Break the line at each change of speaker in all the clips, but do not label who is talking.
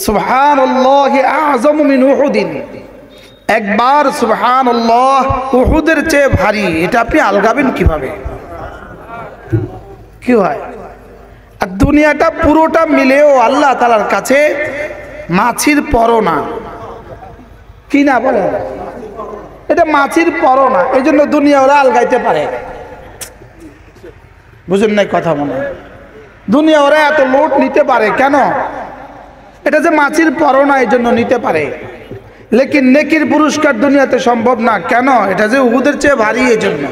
সুবহানাল্লাহি আযম মিন উহুদিন, একবার সুবহানাল্লাহ উহুদের চেয়ে ভারী। এটা আপনি আলগাবেন কিভাবে? কি হয়? আর দুনিয়াটা পুরোটা মিলেও আল্লাহ তাআলার কাছে মাছির পরও না। কি না বলেন? এটা মাছির পরও না, এই জন্য দুনিয়া ওরা আলগাইতে পারে। বুঝেন নাই কথা? মনে দুনিয়া ওরা এত লোড নিতে পারে কেন? এটা যে মাছির পরও না, এই জন্য নিতে পারে। লেকিন নেকির পুরস্কার দুনিয়াতে সম্ভব না কেন? এটা যে উহুদের চেয়ে ভারী, এই জন্য।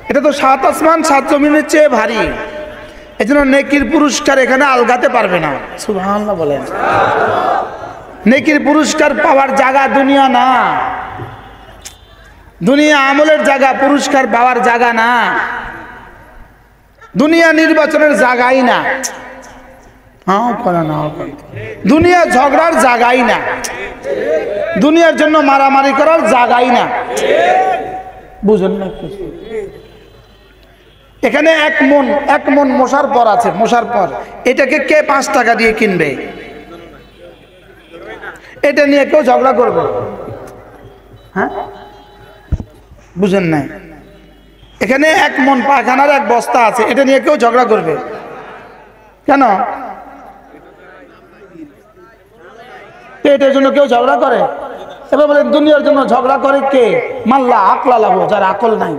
এটা তো 7 আসমান 7 জমিনের চেয়ে ভারী, এই জন্য নেকির পুরস্কার এখানে আলগাতে পারবে না। সুবহানাল্লাহ বলেন। নেকির পুরস্কার পাওয়ার জায়গা দুনিয়া না, দুনিয়া আমলের জায়গা, পুরস্কার পাওয়ার জায়গা না। দুনিয়া নির্বাচনের জায়গাই না, দুনিয়া ঝগড়ার জায়গাই না, দুনিয়ার জন্য মারামারি করার জায়গাই না। বুঝেন না? এখানে এক মন মশার পর আছে, মশার পর। এটাকে কে 5 টাকা দিয়ে কিনবে? এটা নিয়ে কেউ ঝগড়া করবে? হ্যাঁ, বুঝেন নাই? এখানে 1 মন পায়খানার 1 বস্তা আছে, এটা নিয়ে কেউ ঝগড়া করবে কেন? এটার জন্য কেউ ঝগড়া করে? এবার বলেন, দুনিয়ার জন্য ঝগড়া করে কে? মাল্লা আকলা লাভ, যার আকল নাই।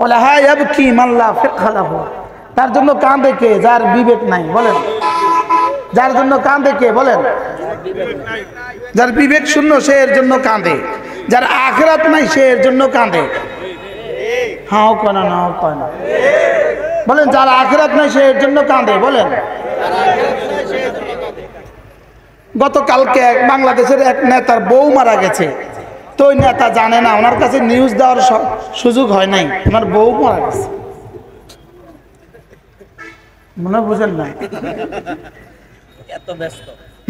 বলে হ্যাঁ কি মাল্লা ফিকহা লাভ, তার জন্য কাঁদে কে? যার বিবেক নাই। বলেন, যার জন্য কাঁদে কে? বলেন, যার বিবেক শূন্য সে এর জন্য কাঁদে। যার আখিরাত নাই সে এর জন্য কাঁদে। হ্যাঁ কেন না? বলেন, যার আখিরাত নাই সে এর জন্য কাঁদে। বলেন, গতকালকে বাংলাদেশের এক নেতার বউ মারা গেছে, তো ওই নেতা জানে না, ওনার কাছে নিউজ দেওয়ার সুযোগ হয় নাই, ওনার বউ মারা গেছে। মনে বুঝেন না?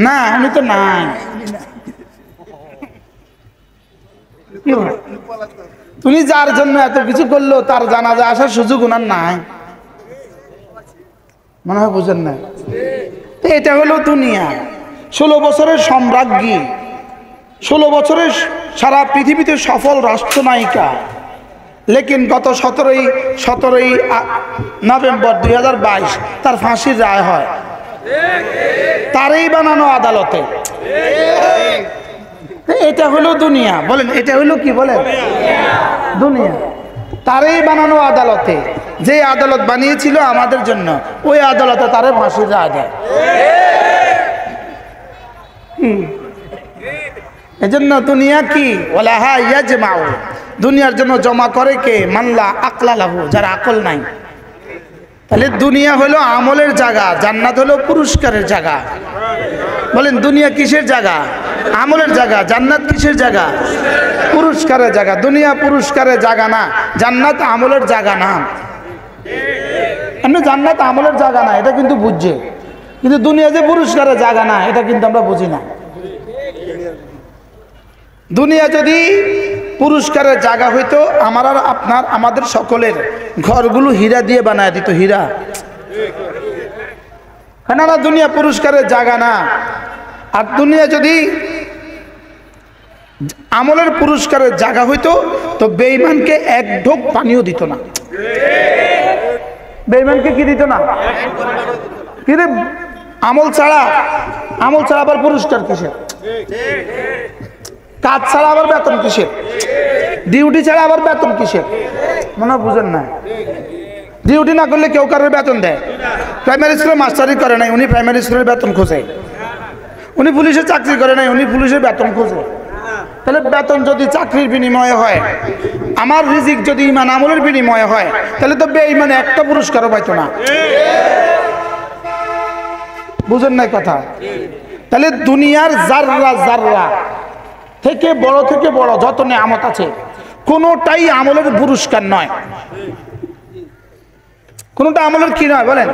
না, উনি তো নাই। তুমি যার জন্য এত কিছু করলো, তার জানাজা আসার সুযোগ ওনার নাই। মনে হয় বুঝেন না? এটা হলো দুনিয়া। 16 বছরের সম্রাজ্ঞী, 16 বছরের সারা পৃথিবীতে সফল রাষ্ট্রনায়িকা, লেকিন গত 17ই নভেম্বর 2022 তার ফাঁসির রায় হয়, তারই বানানো আদালতে। এটা হলো দুনিয়া। বলেন, এটা হলো কি? বলেন, দুনিয়া। তারই বানানো আদালতে, যে আদালত বানিয়েছিল আমাদের জন্য, ওই আদালতে তারে ফাঁসির রায় দেয়। এজন্য দুনিয়া কি? ওয়ালা হা ইয়াজমাউ, দুনিয়ার জন্য জমা করে কে? মাল্লা আকলা লাহু, যার আকল নাই। তাহলে দুনিয়া হলো আমলের জায়গা, জান্নাত হলো পুরস্কারের জায়গা। বলেন, দুনিয়া কিসের জায়গা? আমলের জায়গা। জান্নাত কিসের জায়গা? পুরস্কারের জায়গা। দুনিয়া পুরস্কারের জায়গা না, জান্নাত আমলের জায়গা না। জান্নাত আমলের জায়গা না, এটা কিন্তু বুঝছে, কিন্তু দুনিয়া যে পুরস্কারের জায়গা না, এটা কিন্তু আমরা বুঝি না। দুনিয়া যদি পুরস্কারের জায়গা হইতো, আমার আর আপনার, আমাদের সকলের ঘরগুলো হীরা দিয়ে বানায় দিত, হীরা। না, দুনিয়া পুরস্কারের জায়গা না। আর দুনিয়া যদি আমলের পুরস্কারের জায়গা হইতো, তো বেঈমানকে 1 ঢোক পানিও দিত না। বেঈমানকে কি দিত না? কিন্তু আমল ছাড়া আবার পুরস্কার কিসের? কাজ ছাড়া আবার বেতন কিসের? ডিউটি ছাড়া আবার বেতন কিসের? মনে বুঝেন না? ডিউটি না করলে কেউ কারোর বেতন দেয়? প্রাইমারি স্কুলে মাস্টারি করে নাই, উনি প্রাইমারি স্কুলের বেতন খোঁজে। উনি পুলিশের চাকরি করে নাই, উনি পুলিশের বেতন খোঁজে। তাহলে বেতন যদি চাকরির বিনিময়ে হয়, আমার রিজিক যদি ইমান আমলের বিনিময়ে হয়, তাহলে তো বেঈমানে একটা পুরস্কারও পাইতো না। বুঝেন নাই কথা? তাহলে দুনিয়ার জাররা থেকে বড় যত নেয়ামত আছে, কোনোটাই আমলের পুরস্কার নয়। কোনটা আমলের কি নয়? বলেন,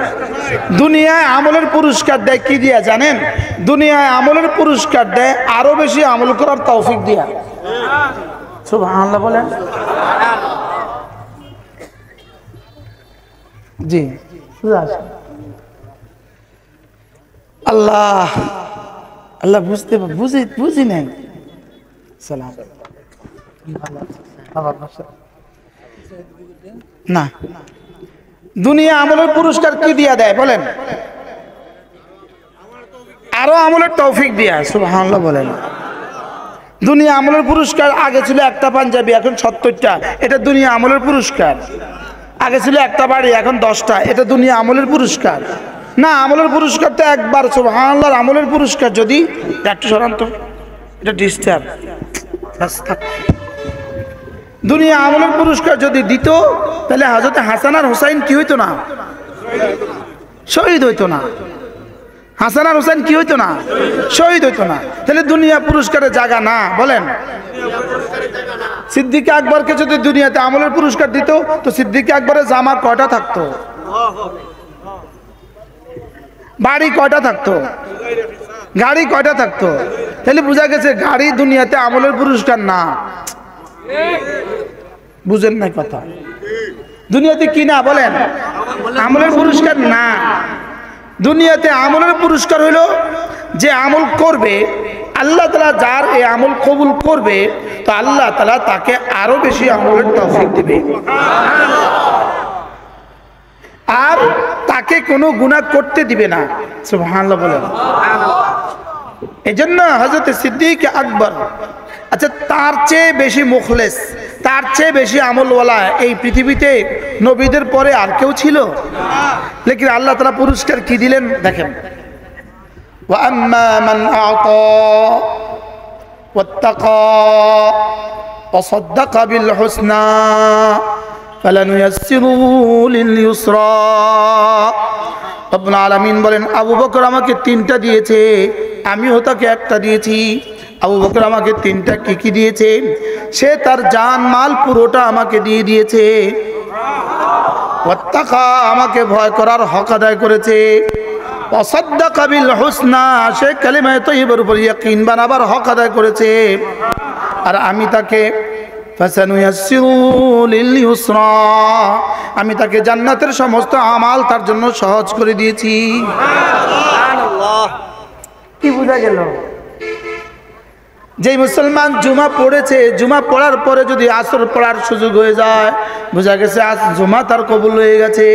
দুনিয়ায় আমলের পুরস্কার দেয় কি দিয়া জানেন? দুনিয়ায় আমলের পুরস্কার দেয় আরো বেশি আমল করার তৌফিক দিয়া। সুবহানাল্লাহ বলেন। জি, আল্লাহ আল্লাহ বুঝি নাই। সালাম না, দুনিয়া আমলের পুরস্কার কি দিয়া দেয় বলেন? আরো আমলের তৌফিক দিয়া। সুবহানাল্লাহ বলেন। দুনিয়া আমলের পুরস্কার আগে ছিল একটা পাঞ্জাবি, এখন 70টা, এটা দুনিয়া আমলের পুরস্কার। আগে ছিল একটা বাড়ি, এখন 10টা, এটা দুনিয়া আমলের পুরস্কার না। আমলের পুরস্কার তো একবার। সুবহানাল্লাহ, আমলের পুরস্কার যদি একটু সরান্ত, এটা ডিস্টার্ব। দুনিয়া আমলের পুরস্কার যদি দিত তাহলে হযরত হাসান আর হুসাইন কি হইতো না? শহীদ হইতো না। হাসান আর হুসাইন কি হইতো না? শহীদ হইতো না। তাহলে দুনিয়া পুরস্কারের জায়গা না বলেন? সিদ্দিক আকবরকে যদি দুনিয়াতে আমলের পুরস্কার দিত তো সিদ্দিক আকবরের জামা কয়টা থাকতো? বাড়ি কয়টা থাকতো? গাড়ি কয়টা থাকতো? তাহলে বোঝা গেছে গাড়ি দুনিয়াতে আমলের পুরস্কার না। বুঝেন না কথা? দুনিয়াতে কি না বলেন? আমলের পুরস্কার না। দুনিয়াতে আমলের পুরস্কার হইল যে আমল করবে, আল্লাহ তাআলা যার এই আমল কবুল করবে তো আল্লাহ তাআলা তাকে আরো বেশি আমলের তৌফিক দিবে, আর তাকে কোনো গুনাহ করতে দিবে না। সুবহানাল্লাহ বলেন। এজন্য হযরত সিদ্দিক আকবর, আচ্ছা তার চেয়ে বেশি মুখলেস, তার চেয়ে বেশি আমলওয়ালা এই পৃথিবীতে নবীদের পরে আর কেউ ছিল? লেকিন আল্লাহ তাআলা পুরস্কার কি দিলেন দেখেন। ওয়া আম্মা মান আ'তা ওয়াত্তাকা ওয়া সাদ্দাকা বিল হুসনা ফালানুয়াসসিরুহু লিল ইউসরা। রব্বুল আলামিন বলেন, আবু বকর আমাকে 3টা দিয়েছে, আমিও তাকে একটা দিয়েছি। আবু বকর আমাকে 3টা কি দিয়েছে? সে তার জান মাল পুরোটা আমাকে দিয়ে দিয়েছে। ওয়াত্তাকা, আমাকে ভয় করার হক আদায় করেছে। ওয়াসাদ্দাকা বিল হুসনা, সে কালিমায়ে তাইয়্যিবার উপর ইয়াকিন বানাবার হক আদায় করেছে। আর আমি তাকে ফাসানুয়াসসিরু লিল ইউসরা, আমি তাকে জান্নাতের সমস্ত আমাল তার জন্য সহজ করে দিয়েছি। সুবহানাল্লাহ। কি বোঝা গেল? যে মুসলমান জুমা পড়েছে, জুমা পড়ার পরে যদি আসর পড়ার সুযোগ হয়ে যায়, বোঝা গেছে আজ জুমা তার কবুল হয়ে গেছে।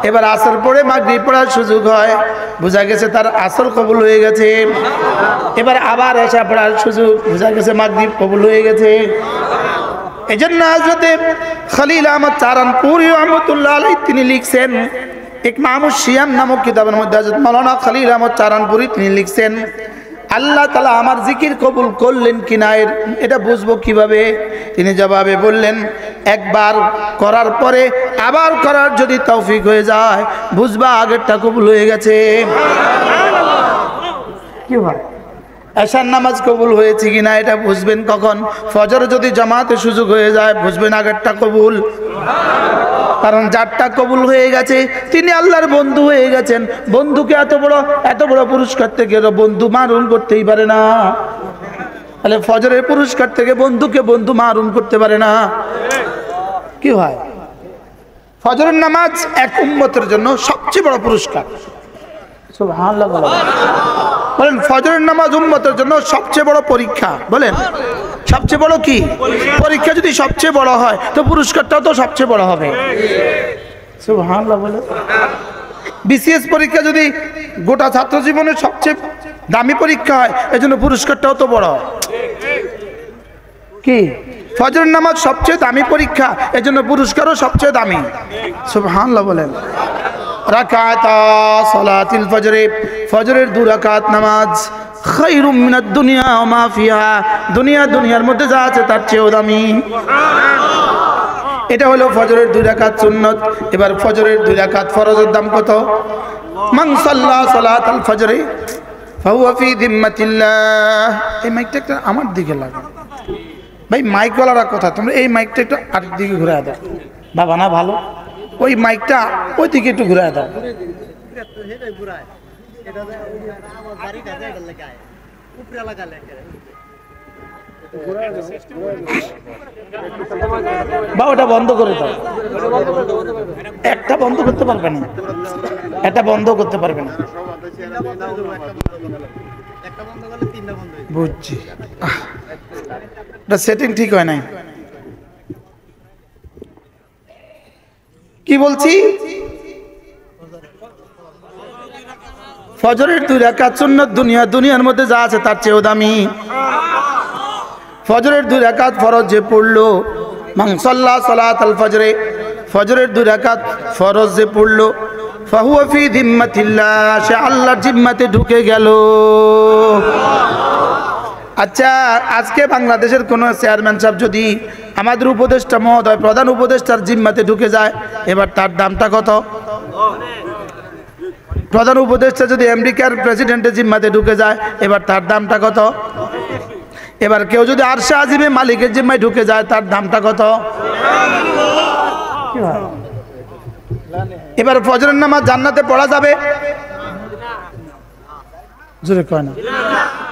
এবার আসর পড়ে মাগরিব পড়ার সুযোগ হয়, বোঝা গেছে তার আসর কবুল হয়ে গেছে। এবার আবার এশা পড়ার সুযোগ, বোঝা গেছে মাগরিব কবুল হয়ে গেছে। এজন্য হযরত খলিল আহমদ চারানপুরি রহমাতুল্লাহ আলাইহি তিনি লিখছেন, ইকমামুশ সিয়াম নামক কিতাবের মধ্যে হযরত মাওলানা খলিল আহমদ চারানপুরি তিনি লিখছেন, আল্লাহ তাআলা আমার জিকির কবুল করলেন কিনা এটা বুঝবো কিভাবে? তিনি জবাবে বললেন, একবার করার পরে আবার করার যদি তৌফিক হয়ে যায় বুঝবা আগেরটা কবুল হয়ে গেছে। কি হয়? এশার নামাজ কবুল হয়েছে কিনা এটা বুঝবেন কখন? ফজর যদি জামাতে সুযোগ হয়ে যায় বুঝবেন আগেরটা কবুল। কারণ যারটা কবুল হয়ে গেছে তিনি আল্লাহর বন্ধু হয়ে গেছেন। বন্ধুকে এত বড় পুরস্কার থেকে বন্ধু মারুন করতেই পারে না। তাহলে ফজরের পুরস্কার থেকে বন্ধুকে বন্ধু মারুন করতে পারে না। কি হয়? ফজরের নামাজ এক উম্মতের জন্য সবচেয়ে বড় পুরস্কার। সুবহানাল্লাহ বলেন। ফজরের নামাজ উম্মতের জন্য সবচেয়ে বড় পরীক্ষা। বলেন সবচেয়ে বড় কি পরীক্ষা? যদি সবচেয়ে বড় হয় তো পুরস্কারটাও তো সবচেয়ে বড় হবে। সুবহানাল্লাহ বলেন। বিসিএস পরীক্ষা যদি গোটা ছাত্র জীবনের সবচেয়ে দামি পরীক্ষা হয়, এজন্য পুরস্কারটাও তো বড়। কি? ফজরের নামাজ সবচেয়ে দামি পরীক্ষা, এজন্য পুরস্কারও সবচেয়ে দামি। সুবহানাল্লাহ বলেন। রাকাতা সালাতিল ফজরে, ফজরের 2 রাকাত নামাজ খায়রুম মিনাদ দুনিয়া ওয়া মা ফিহা, দুনিয়ার মধ্যে যা আছে তার চেয়েও দামি। এটা হলো ফজরের 2 রাকাত সুন্নত। এবার ফজরের 2 রাকাত ফরজের দাম কত? মান সাল্লা সালাতাল ফজরে ফাহুয়া ফি যিম্মাতিল্লাহ। এই মাইকটা একটা আমার দিকে লাগা ভাই, মাইকওয়ালারা কথা, তোমরা এই মাইকটা একটু আরেক দিকে ঘুরে দাও বাবা, না ভালো ওই মাইকটা ওই দিকে একটু ঘুরে দাও। বা ওটা বন্ধ করে দাও। একটা বন্ধ করতে পারবে না, এটা বন্ধ করতে পারবে না। বুঝছি, সেটিং ঠিক হয় নাই। কি বলছি? ফজরের 2 রাকাত সুন্নাত দুনিয়ার মধ্যে যা আছে তার চেয়েও দামি। ফজরের 2 রাকাত ফরজ যে পড়লো, মান সাল্লা সালাতাল ফজরে, ফজরের 2 রাকাত ফরজ যে পড়লো, ফাহুয়া ফি জিম্মাতিল্লাহ, সে আল্লাহর জিম্মাতে ঢুকে গেল। আচ্ছা, আজকে বাংলাদেশের কোন চেয়ারম্যান সাহেব যদি আমাদের উপদেষ্টা মহোদয়, প্রধান উপদেষ্টার জিম্মাতে ঢুকে যায়, এবার তার দামটা কত? প্রধান উপদেষ্টা যদি আমেরিকার প্রেসিডেন্টের জিম্মাতে ঢুকে যায়, এবার তার দামটা কত? এবার কেউ যদি আরশে আজিমে মালিকের জিম্মায় ঢুকে যায়, তার দামটা কত? এবার ফজরের নামাজ জান্নাতে পড়া যাবে? জোরে কয় না।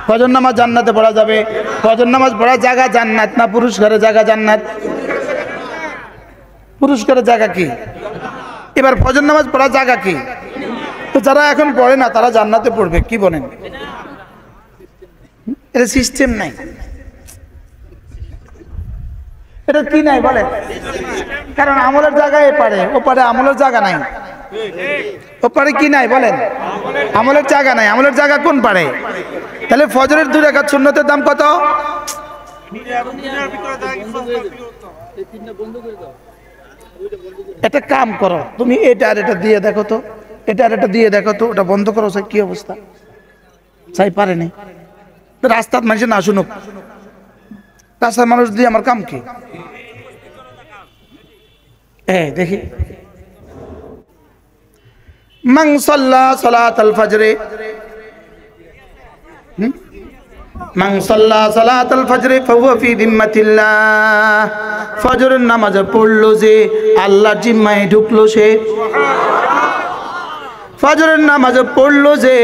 ফজর নামাজ জান্নাতে পড়া যাবে? ফজর নামাজ পড়ার জায়গা জান্নাত না পুরস্কারের জায়গা জান্নাত? পুরস্কারের জায়গা কি? এবার ফজর নামাজ পড়ার জায়গা কি? তো যারা এখন পড়ে না তারা জান্নাতে পড়বে, কি বলেন? এটা সিস্টেম নাই, এটা কি নাই বলে? কারণ আমলের জায়গায় এপারে, ওপারে আমলের জায়গা নাই। ওপারে কি নাই বলেন? আমলের জায়গা নাই। আমলের জায়গা কোন পারে? তাহলে ফজরের 2 রাকাত সুন্নতের দাম কত? একটা কাম করো, তুমি এটা আর এটা দিয়ে দেখো তো, এটা আর এটা দিয়ে দেখো তো, ওটা বন্ধ করো। কি অবস্থা? চাই পারেনি, রাস্তার মানুষ না শুনুক, রাস্তার মানুষ দিয়ে আমার কাম কি? দেখি, মান সাল্লা সালাতাল ফজরে, মান সাল্লা সালাতাল ফজরে ফাহুয়া ফি জিম্মাতিল্লাহ, ফজরের নামাজ পড়লো যে আল্লাহর জিম্মায় ঢুকলো সে। ফজরের নামাজ পড়লো যে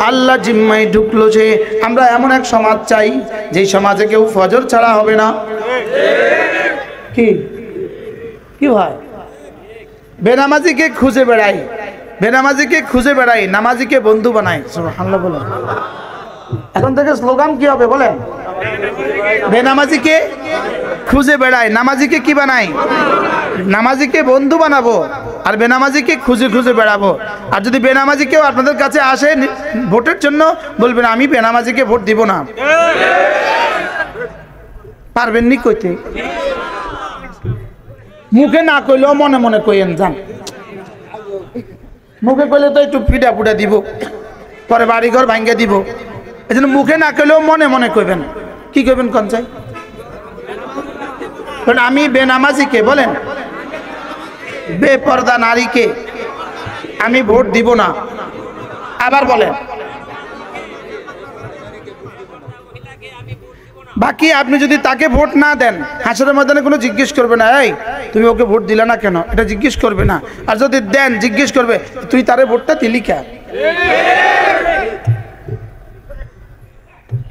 আল্লাহর জিম্মায় ঢুকলো সে। আমরা এমন এক সমাজ চাই যে সমাজে কেউ ফজর ছাড়া হবে না। কি কি হয়? বেনামাজিকে খুঁজে বেড়াই, বেনামাজিকে খুঁজে বেড়াই, নামাজিকে বন্ধু বানাই। সুবহানাল্লাহ বলেন। এখন থেকে স্লোগান কি হবে বলেন? বেনামাজিকে খুঁজে বেড়াই, নামাজিকে কি বানাই? নামাজিকে বন্ধু বানাবো আর বেনামাজিকে খুঁজে খুঁজে বেড়াবো। আর যদি বেনামাজি কেউ আপনাদের কাছে আসে ভোটের জন্য, বলবেন আমি বেনামাজিকে ভোট দিব না। পারবেন নি কইতে? মুখে না কইলেও মনে মনে কইেন যান। মুখে কইলে তো একটু পিঠা পুটা দিব, পরে বাড়িঘর ভাঙ্গে দিব। এই জন্য মুখে না কইলেও মনে মনে কইবেন। কি কইবেন কোন চাই? আমি বেনামাজিকে বলেন, বেপর্দা নারীকে আমি ভোট দিব না। আবার বলেন, বাকি আপনি যদি তাকে ভোট না দেন, হাসরের ময়দানে কোনো জিজ্ঞেস করবে না, এই তুমি ওকে ভোট দিলে না কেন, এটা জিজ্ঞেস করবে না। আর যদি দেন, জিজ্ঞেস করবে তুই তারে ভোটটা দিলি কেন?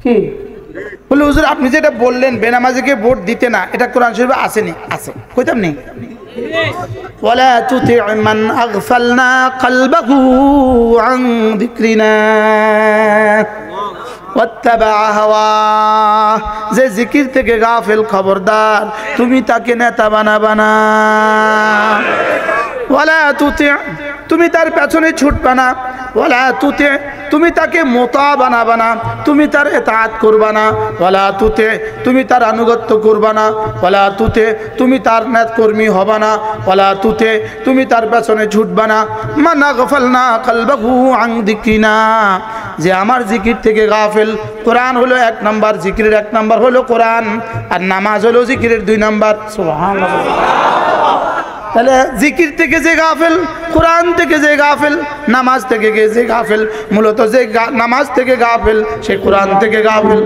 কি বলে হুজুর আপনি যেটা বললেন বেনামাজিকে ভোট দিতে না, এটা কোরআন শরীফে আসেনি? আছে, কইতাম নেই। ওয়ালা তুতি' মান আগফালনা কলবাহু আন যিকরিনা ওয়াত্তাবা হাওয়া, যে জিকির থেকে গাফিল, খবরদার তুমি তাকে নেতা বানাবা না। ওয়ালা তুতি', তুমি তার পেছনে ছুটবা না। ওয়ালা তুতি', তুমি তাকে মোতা বানাবা না, তুমি তার ইতাআত করবা না। ওয়ালা তুতি', তুমি তার আনুগত্য করবা না। ওয়ালা তুতি', তুমি তার নেতকর্মী হবা না। ওয়ালা তুতি', তুমি তার পেছনে ছুটবা না। মান আগফালনা কলবাহু আন যিকরিনা, যে আমার জিকির থেকে গাফিল। কোরআন হলো 1 নাম্বার, জিকিরের 1 নাম্বার হলো কোরআন, আর নামাজ হলো জিকিরের 2 নাম্বার। সুবহানাল্লাহ। তাহলে জিকির থেকে যে গাফিল, কোরআন থেকে যে গাফিল, নামাজ থেকে যে গাফিল, মূলত যে নামাজ থেকে গাফিল সে কোরআন থেকে গাফিল,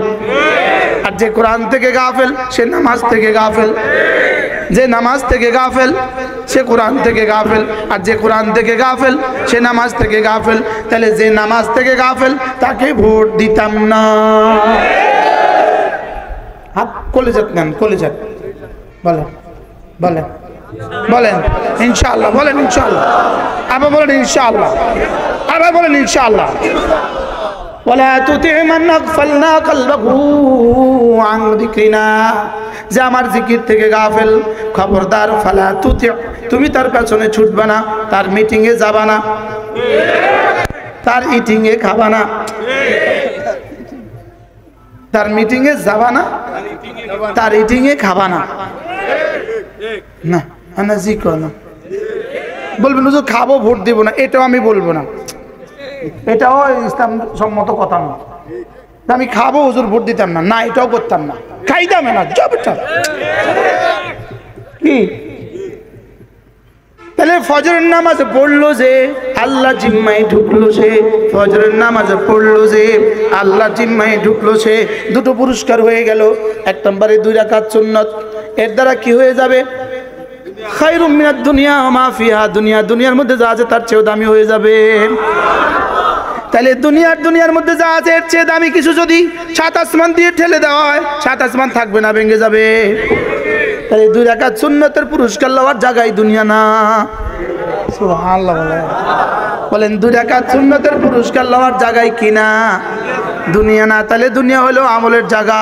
আর যে কোরআন থেকে গাফিল সে নামাজ থেকে গাফিল, যে নামাজ থেকে গাফিল সে কোরআন থেকে গাফিল, আর যে কোরআন থেকে গাফিল সে নামাজ থেকে গাফিল। তাহলে যে নামাজ থেকে গাফিল তাকে ভোট দিতাম না। হাত কলেজাত নেন, কলেজাত বলেন বলেন। বলেন ইনশাআল্লাহ, বলেন ইনশাআল্লাহ, আবার বলেন ইনশাআল্লাহ, আবার বলেন ইনশাআল্লাহ। ওয়ালা তুতি' মান আগফালনা কলবাহু আন যিকরিনা, যে আমার জিকির থেকে গাফেল, খবরদার। ফালা তুতি', তুমি তার পেছনে ছুটবা না, তার মিটিংয়ে যাবা না, তার ইটিংয়ে খাবা না, তার মিটিংয়ে যাবা না, তার ইটিংয়ে খাবা না। না না জি না বলবেন যে খাবো ভোট দেব না, এটাও আমি বলবো না, এটাও ইসলাম সম্মত কথা না। আমি খাবো হুজুর ভোট দিতাম না, না এটাও করতাম না, খাইতাম না জবটা কি। তাহলে ফজরের নামাজে পড়লো যে আল্লাহ জিম্মায় ঢুকলো সে, ফজরের নামাজে পড়লো যে আল্লাহ জিম্মায় ঢুকলো সে, দুটো পুরস্কার হয়ে গেল। এক নম্বরে 2 রাকাত সুন্নত, এর দ্বারা কি হয়ে যাবে? খায়রুম মিনাদ দুনিয়া ওয়া মা ফিহা, দুনিয়ার মধ্যে যা আছে তার চেয়েও দামি হয়ে যাবে। তাহলে দুনিয়ার মধ্যে যা আছে এর চেয়ে দামি কিছু যদি 7 আসমান দিয়ে ঠেলে দেওয়া হয়, 7 আসমান থাকবে না, ভেঙে যাবে। তাহলে 2 রাকাত সুন্নতের পুরস্কার লওয়ার জায়গায় দুনিয়া না। সুবহানাল্লাহ বলেন, 2 রাকাত সুন্নতের পুরস্কার লওয়ার জায়গায় কি না? দুনিয়া না। তাহলে দুনিয়া হলো আমলের জায়গা।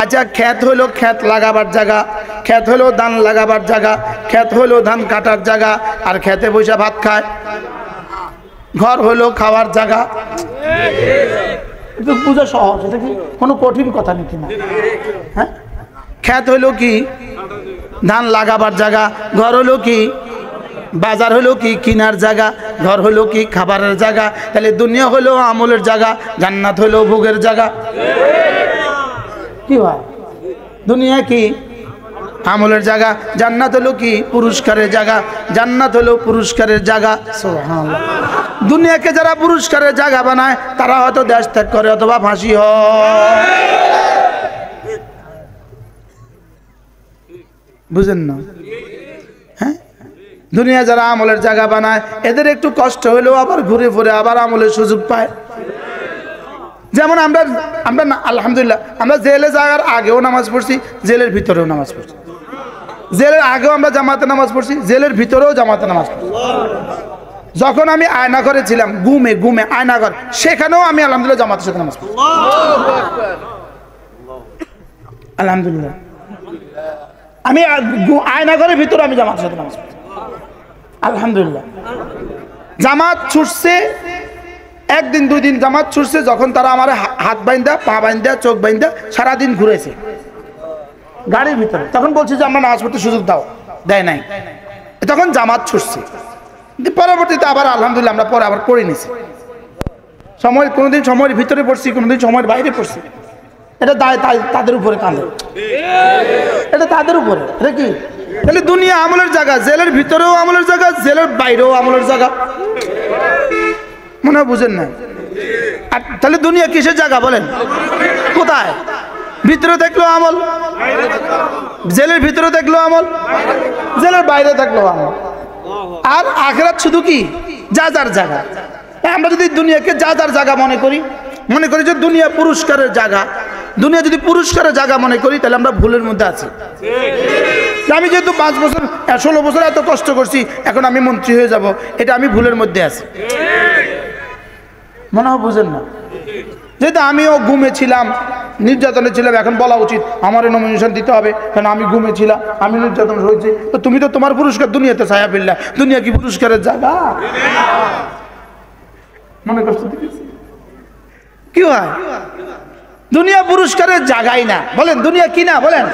আচ্ছা, ক্ষেত হলো ক্ষেত লাগাবার জায়গা, ক্ষেত হলো ধান লাগাবার জায়গা, ক্ষেত হলো ধান কাটার জায়গা, আর খেতে বসে ভাত খায়। ঘর হলো খাওয়ার জায়গা। একটু বুঝা সহজ, এটা কি কোনো কঠিন কথা নাকি না? হ্যাঁ, ক্ষেত হলো কি ধান লাগাবার জায়গা, ঘর হলো কি বাজার হলো কি কিনার জায়গা, ঘর হলো কি খাবারের জায়গা। তাহলে দুনিয়া হলো আমলের জায়গা, জান্নাত হলো ভোগের জায়গা। কি হয়? দুনিয়া কি আমলের জায়গা, জান্নাত হলো কি পুরস্কারের জায়গা, জান্নাত হলো পুরস্কারের জায়গা। সুবহানাল্লাহ। দুনিয়াকে যারা পুরস্কারের জায়গা বানায় তারা হয়তো দেশ ত্যাগ করে অথবা ফাঁসি হয়। বুঝেন না? হ্যাঁ, দুনিয়া যারা আমলের জায়গা বানায় এদের একটু কষ্ট হলেও আবার ঘুরে ফিরে আবার আমলের সুযোগ পায়। যেমন আমরা আলহামদুলিল্লাহ আমরা জেলে যাওয়ার আগেও নামাজ পড়ছি, জেলের ভিতরেও নামাজ পড়ছি। জেলের আগেও আমরা জামাতে নামাজ পড়ছি, জেলের ভিতরেও জামাতে নামাজ পড়ছি। যখন আমি আয়নাঘরে ছিলাম, ঘুমে আয়নাঘর, সেখানেও আমি আলহামদুলিল্লাহ জামাতের সাথে নামাজ পড়ছি। আলহামদুলিল্লাহ আমি আয়নাঘরের ভিতরে আমি জামাতের সাথে নামাজ পড়ছি। আলহামদুলিল্লাহ জামাত ছুটছে, 1 দিন 2 দিন জামাত ছুটছে, যখন তারা আমার হাত বাইন্দা পা বাইন্দা চোখ বাইন্দা সারাদিন ঘুরেছে গাড়ির ভিতরে, তখন বলছে যে আমরা নামাজ পড়তে সুযোগ দাও, দেয় নাই। তখন জামাত ছুটছে, পরবর্তীতে আবার আলহামদুলিল্লাহ আমরা পরে আবার পড়ে নিছি। কোনোদিন সময়ের ভিতরে পড়ছি, কোনোদিন সময়ের বাইরে পড়ছি। এটা তাদের উপরে কাঁদে, এটা তাদের উপরে। এটা কি? তাহলে দুনিয়া আমলের জায়গা, জেলের ভিতরেও আমলের জায়গা, জেলের বাইরেও আমলের জায়গা। মনে হয় বুঝেন না? আর তাহলে দুনিয়া কিসের জায়গা বলেন? কোথায়? ভিতরে দেখলো আমল, জেলের ভিতরে দেখলো আমল, জেলের বাইরে দেখলো আমল। আর আখিরাত শুধু কি যা যার জায়গা। আমরা যদি দুনিয়াকে যা যার জায়গা মনে করি যে দুনিয়া পুরস্কারের জায়গা, দুনিয়া যদি পুরস্কারের জায়গা মনে করি, তাহলে আমরা ভুলের মধ্যে আছি। আমি যেহেতু 5 বছর 16 বছর এত কষ্ট করছি, এখন আমি মন্ত্রী হয়ে যাব, এটা আমি ভুলের মধ্যে আছি। মনে হয় বুঝেন না? যেহেতু আমিও ঘুমেছিলাম, নির্যাতনে ছিলাম, এখন বলা উচিত আমার নমিনেশন দিতে হবে, কারণ আমি ঘুমেছিলাম, আমি নির্যাতন হয়েছি। তো তুমি তো তোমার পুরস্কার দুনিয়াতে ছায়া ফেললা, দুনিয়া কি পুরস্কারের জায়গা? মনে কষ্ট কি হয়? দুনিয়া পুরস্কারের জায়গাই না। বলেন দুনিয়া কি না? বলেন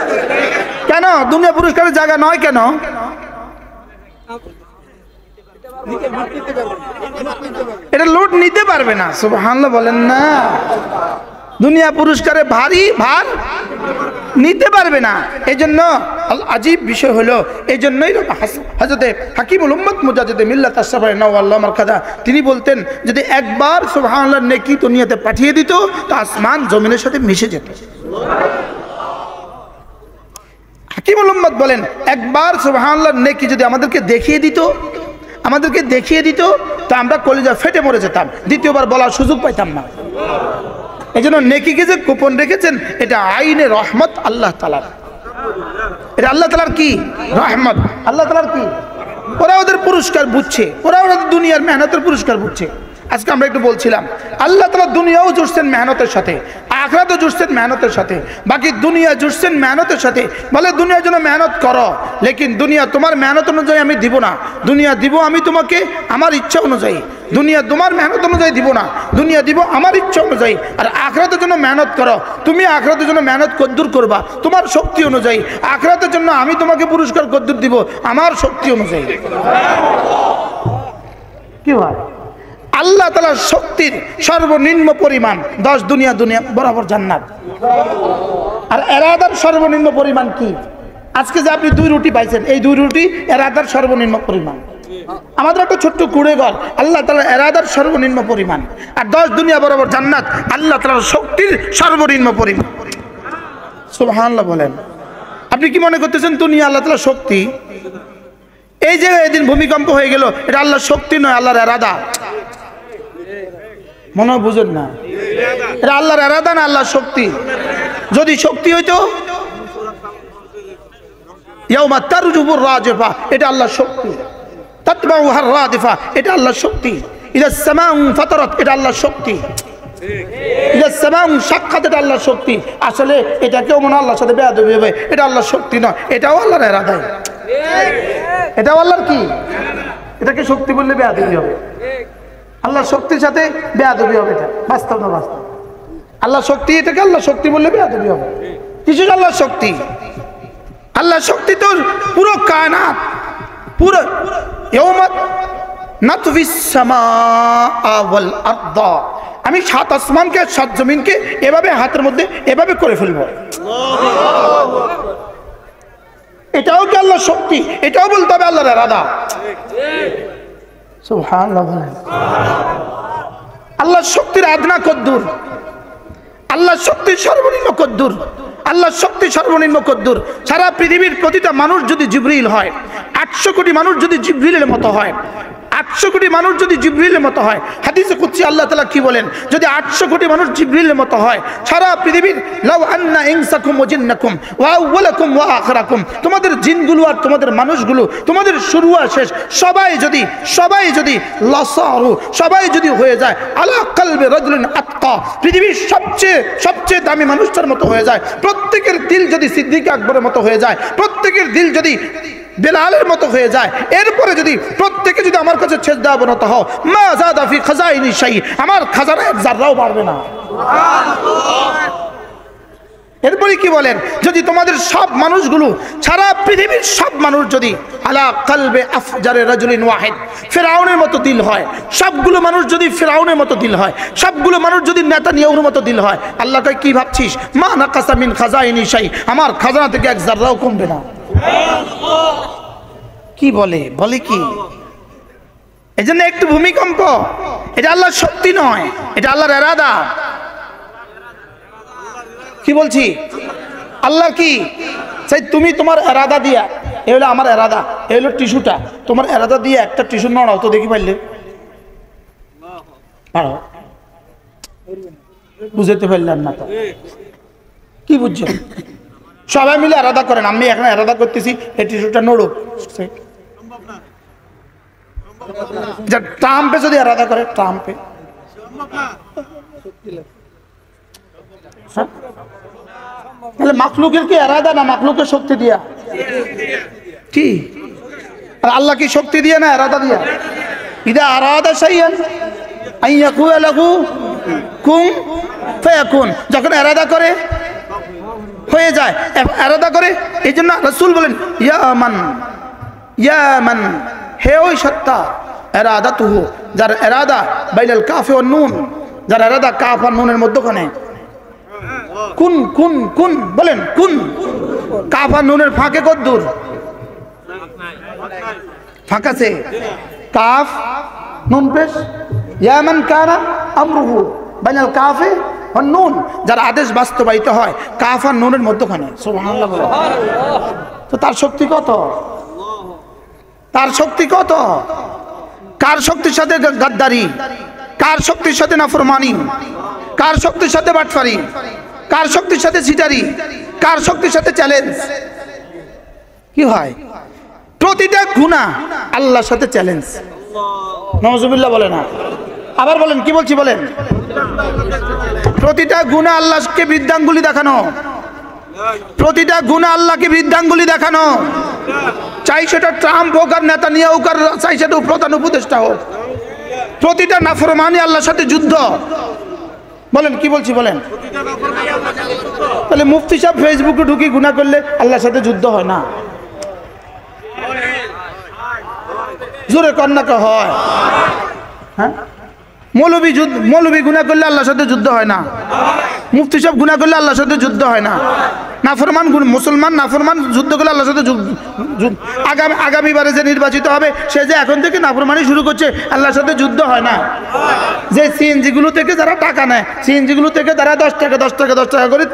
কেন দুনিয়া পুরস্কারের জায়গা নয়? কেন? এটা লোড নিতে পারবে না। সুবহানাল্লাহ বলেন না? দুনিয়া পুরস্কারে ভারী ভার নিতে পারবে না। এই জন্য আজীব বিষয় হলো, এই জন্যই হযরতে হাকিমুল উম্মত মুজাদ্দিদ মিল্লাত আশ-শাফাঈ নাওয়াল্লাহ মারকাদা তিনি বলতেন, যদি একবার সুবহানাল্লাহ নেকি দুনিয়াতে পাঠিয়ে দিত তো আসমান জমিনের সাথে মিশে যেত। হাকিমুল উম্মত বলেন, একবার সুবহানাল্লাহ নেকি যদি আমাদেরকে দেখিয়ে দিত তো আমরা কলিজা ফেটে মরে যেতাম, দ্বিতীয়বার বলার সুযোগ পাইতাম না। এই জন্য নেকিকে যে গোপন রেখেছেন, এটা আইনে রহমত আল্লাহ তাআলা। এটা আল্লাহ তাআলার কি রহমত, আল্লাহ তাআলার কি। ওরা ওদের পুরস্কার বুঝছে, ওরা ওদের দুনিয়ার মেহনতের পুরস্কার বুঝছে। আজকে আমরা একটু বলছিলাম আল্লাহ তাআলা দুনিয়াও জুড়ছেন মেহনতের সাথে, আখিরাতও জুড়ছেন মেহনতের সাথে, বাকি দুনিয়া জুড়ছেন মেহনতের সাথে। বলে দুনিয়ার জন্য মেহনত করো, লেকিন দুনিয়া তোমার মেহনত অনুযায়ী আমি দিব না, দুনিয়া দিব আমি তোমাকে আমার ইচ্ছা অনুযায়ী। দুনিয়া তোমার মেহনত অনুযায়ী দিব না, দুনিয়া দিব আমার ইচ্ছা অনুযায়ী। আর আখিরাতের জন্য মেহনত করো, তুমি আখিরাতের জন্য মেহনত কদ্দুর করবা তোমার শক্তি অনুযায়ী, আখিরাতের জন্য আমি তোমাকে পুরস্কার কদ্দুর দিব আমার শক্তি অনুযায়ী। কি হয় আল্লাহ তাআলার শক্তির সর্বনিম্ন পরিমাণ 10 দুনিয়া বরাবর জান্নাত। আর এরাদার সর্বনিম্ন পরিমাণ কি? আজকে যে আপনি 2 রুটি পাইছেন, এই 2 রুটি এরাদার সর্বনিম্ন পরিমাণ। আমাদের একটা ছোট্ট কুড়ে ঘর, আল্লাহ তাআলার এরাদার সর্বনিম্ন পরিমাণ। আর 10 দুনিয়া বরাবর জান্নাত আল্লাহ তাআলার শক্তির সর্বনিম্ন পরিমাণ। সুবহানাল্লাহ বলেন। আপনি কি মনে করতেছেন দুনিয়া আল্লাহ তাআলার শক্তি? এই যে এদিন ভূমিকম্প হয়ে গেল, এটা আল্লাহর শক্তি নয়, আল্লাহর এরাদা। মনে বুঝেন না, এটা আল্লাহর এরাদা না আল্লাহর শক্তি। যদি শক্তি হইতো ইয়াউমা তারজুবুর রাজিফা, এটা আল্লাহর শক্তি। তাতবাউহার রাদিফা, এটা আল্লাহর শক্তি। ইদাস সামাউ ফাতারাত, এটা আল্লাহর শক্তি। ইদাস সামাউ শাক্কাত, এটা আল্লাহর শক্তি। আসলে এটা কেউ মনে আল্লাহর সাথে বেয়াদবি হবে, এটা আল্লাহর শক্তি নয়, এটাও আল্লাহর এরাদা। এটাও আল্লাহর কি? এটাকে শক্তি বললে বেয়াদবি হবে, আল্লাহর শক্তির সাথে বেয়াদবি হবে। এটা বাস্তব না বাস্তব? আল্লাহর শক্তি, এটাকে আল্লাহর শক্তি বললে বেয়াদবি হবে। কিছু আল্লাহর শক্তি, আল্লাহর শক্তি তো পুরো কায়নাত, পুরো ইয়াউমা নাতফিস সামাআ ওয়াল আরদ, আমি 7 আসমানকে 7 জমিনকে এভাবে হাতের মধ্যে এভাবে করে ফেলবো। এটাও কি আল্লাহর শক্তি? এটাও বলতে হবে আল্লাহর ইরাদা। সুবহানাল্লাহ। আল্লাহর শক্তির আদনা কদ্দুর, আল্লাহর শক্তির সর্বনিম্ন কদ্দুর, আল্লাহর শক্তি সর্বনিম্ন কদ্দুর। সারা পৃথিবীর প্রতিটা মানুষ যদি জিবরিল হয়, 800 কোটি মানুষ যদি জিবরিলের মতো হয়, 800 কোটি মানুষ যদি জিবরিলের মতো হয়, হাদিসে কুদসি আল্লাহ তাআলা কি বলেন? যদি 800 কোটি মানুষ জিবরিলের মতো হয়, সারা পৃথিবীর লাউ আন্না ইনসাকুম ওয়া জিন্নাকুম ওয়া আউওয়ালাকুম ওয়া আখিরাকুম, তোমাদের জিনগুলো আর তোমাদের মানুষগুলো, তোমাদের শুরু আর শেষ সবাই যদি লাসারু, সবাই যদি হয়ে যায় আলা কলবি রাজুলিন আতকা, পৃথিবীর সবচেয়ে দামি মানুষটার মতো হয়ে যায়, প্রত্যেকের দিল যদি সিদ্দিক আকবরের মতো হয়ে যায়, প্রত্যেকের দিল যদি বেলালের মতো হয়ে যায়, এরপরে যদি প্রত্যেকে যদি আমার কাছে সেজদা অবনত হও, মা যাদা ফি খাজাইনি শাই, আমার খাজানা এক জাররাও বাড়বে না। এরপরে কি বলেন? যদি তোমাদের সব মানুষগুলো, সারা পৃথিবীর সব মানুষ যদি আলা কলবে আফজারে রাজুলিন ওয়াহিদ, ফিরআউনের মতো দিল হয়, সবগুলো মানুষ যদি ফিরআউনের মতো দিল হয়, সবগুলো মানুষ যদি নেতানিয়াহুর মতো দিল হয়, আল্লাহ কয় কি ভাবছিস? মা নাকাসা মিন খাজাইনি শাই, আমার খাজানা থেকে এক জাররাও কমবে না। কি বলে কি? এই জন্য একটু ভূমিকম্প, এটা আল্লাহর শক্তি নয়, এটা আল্লাহর ইরাদা। কি বলছি? আল্লাহ কি চাই? তুমি তোমার ইরাদা দিয়া, এ হলো আমার ইরাদা, এ হলো টিস্যুটা, তোমার ইরাদা দিয়ে একটা টিস্যু নড়াও তো দেখি পারলে, পারো? বুঝতে পারলাম না তো, কি বুঝছেন? সবাই মিলে ইরাদা করেন, আমি এখন ইরাদা করতেছি এই টিস্যুটা নড়ুক, ট্রাম্পে যদি ইরাদা করে, ট্রাম্পে তাহলে মাখলুকের কি ইরাদা না মাখলুকের শক্তি দিয়া? কি আর আল্লাহ কি শক্তি দিয়ে না ইরাদা দিয়া? ইদা আরাদা শাইআন আন ইয়াকুলা লাহু কুন ফায়াকুন, যখন ইরাদা করে হয়ে যায়, ইরাদা করে। এই জন্য রাসূল বলেন ইয়া মান, হে ওই সত্তা, ইরাদাতুহু, যার ইরাদা বাইনাল কাফ ওয়ান নুন, যার ইরাদা কাফ আর নুনের মধ্যখানে, কুন কুন কুন বলেন, কুন কাফ আর নুনের ফাঁকে কদ্দুর? ফাঁক আছে, কাফ নুন পেশ। ইয়া মান কানা আমরুহু বাইনাল কাফে ওয়ান নুন, যার আদেশ বাস্তবায়িত হয় কাফ আর নুনের মধ্যখানে। সুবহানাল্লাহ। তো তার শক্তি কত? তার শক্তি কত? কার শক্তির সাথে গাদ্দারি, কার শক্তির সাথে নাফরমানি, কার শক্তির সাথে বাটফারি, কার শক্তির সাথে সিটারি, কার শক্তির সাথে চ্যালেঞ্জ? কি হয়? প্রতিটা গুনাহ আল্লাহর সাথে চ্যালেঞ্জ। নাউজুবিল্লাহ বলে না, আবার বলেন, কি বলছি বলেন। প্রতিটা গুনাহ আল্লাহকে বৃদ্ধাঙ্গুলি দেখানো, প্রতিটা গুনাহ আল্লাহকে বৃদ্ধাঙ্গুলি দেখানো। চাই সেটা ট্রাম্প হোক আর নেতানিয়াহু হোক আর চাই সেটা প্রধান উপদেষ্টা হোক, প্রতিটা নাফরমানি আল্লাহর সাথে যুদ্ধ। বলেন, কি বলছি বলেন। তাহলে মুফতি সাহেব ফেসবুকে ঢুকি গুনাহ করলে আল্লাহর সাথে যুদ্ধ হয় না? জোরে কন্যাকে হয়। হ্যাঁ, মৌলবী গুনাহ করলে আল্লাহর সাথে যুদ্ধ হয় না। মুফতি সাহেব গুনাহ করলে আল্লাহর সাথে যুদ্ধ হয় না। নাফরমান মুসলমান নাফরমান যুদ্ধ করলে আল্লাহর সাথে আগামীবারে যে নির্বাচিত হবে সে যে এখন থেকে নাফরমানি শুরু করছে, আল্লাহর সাথে যুদ্ধ হয় না। যে সিএনজিগুলো থেকে যারা টাকা নেয়, সিএনজিগুলো থেকে তারা 10 টাকা করে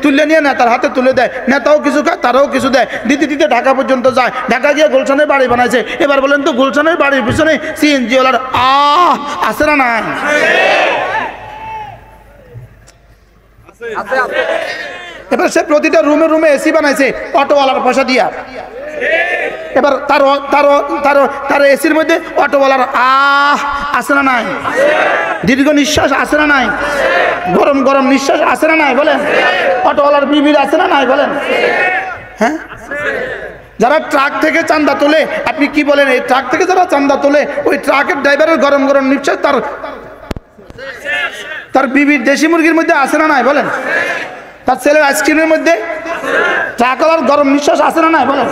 তুলে নিয়ে নেতার হাতে তুলে দেয়, নেতাও কিছু খায় তারাও কিছু দেয়, দিতে দিতে ঢাকা পর্যন্ত যায়। ঢাকা গিয়ে গুলশানের বাড়ি বানাইছে। এবার বলেন তো, গুলশানের বাড়ির পিছনে সিএনজি ওলার আছে না নাই? এবার সে প্রতিটা রুমে রুমে এসি বানাইছে অটোওয়ালার পয়সা দিয়া। এবার তার এসির মধ্যে অটোওয়ালার আছে না নাই? দীর্ঘ নিঃশ্বাস আছে না নাই? গরম গরম নিঃশ্বাস আছে না নাই? বলেন। অটোওয়ালার বিবির আছে না নাই? বলেন। হ্যাঁ, যারা ট্রাক থেকে চান্দা তোলে, আপনি কি বলেন, এই ট্রাক থেকে যারা চান্দা তোলে ওই ট্রাকের ড্রাইভারের গরম গরম নিঃশ্বাস তার বিবির দেশি মুরগির মধ্যে আছে না নাই? বলেন। তার ছেলের আইসক্রিমের মধ্যে ট্রাকওয়ালার গরম নিঃশ্বাস আছে না নাই? বলেন।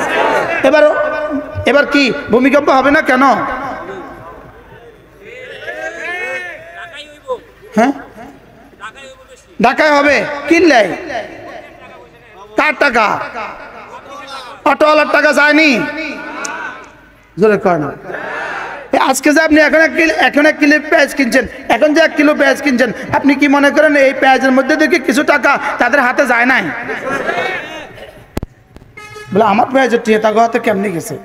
এবার কি ভূমিকম্প হবে না কেন? হ্যাঁ, ঢাকায় হবে। কিনলে কার টাকা? অটোওয়ালার টাকা যায়নি? জোরে কয় না। আজকে যে আপনি এখন 1 কিলো পেঁয়াজ কিনছেন, এখন যে 1 কিলো পেঁয়াজ কিনছেন, আপনি কি মনে করেন এই পেঁয়াজের মধ্যে থেকে কিছু টাকা তাদের হাতে যায় নাই? বলে আমার পেঁয়াজের টিয়ে টাকা হাতে কেমনি গেছে?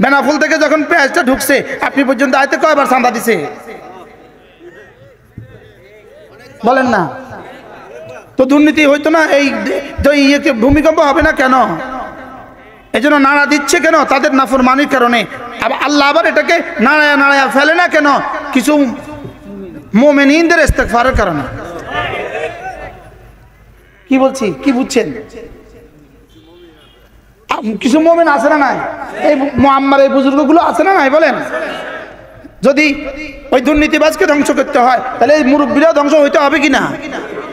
বেনাফুল থেকে যখন পেঁয়াজটা ঢুকছে আপনি পর্যন্ত আইতে কয়বার চাঁদা দিছে? বলেন না। তো দুর্নীতি হইতো না? এই ভূমিকম্প হবে না কেন? এই জন্য নাড়া দিচ্ছে কেন? তাদের নাফরমানির কারণে। আল্লাহ আবার এটাকে নাড়ায়া ফেলে না কেন? কিছু মুমিনদের ইস্তেগফারের কারণে। কি বলছি, কি বুঝছেন? কিছু মুমিন আছে না নাই? এই মুআম্মার এই বুজুর্গগুলো আছে না নাই? বলেন। যদি ওই দুর্নীতিবাজকে ধ্বংস করতে হয় তাহলে এই মুরব্বীরাও ধ্বংস হইতে হবে কিনা?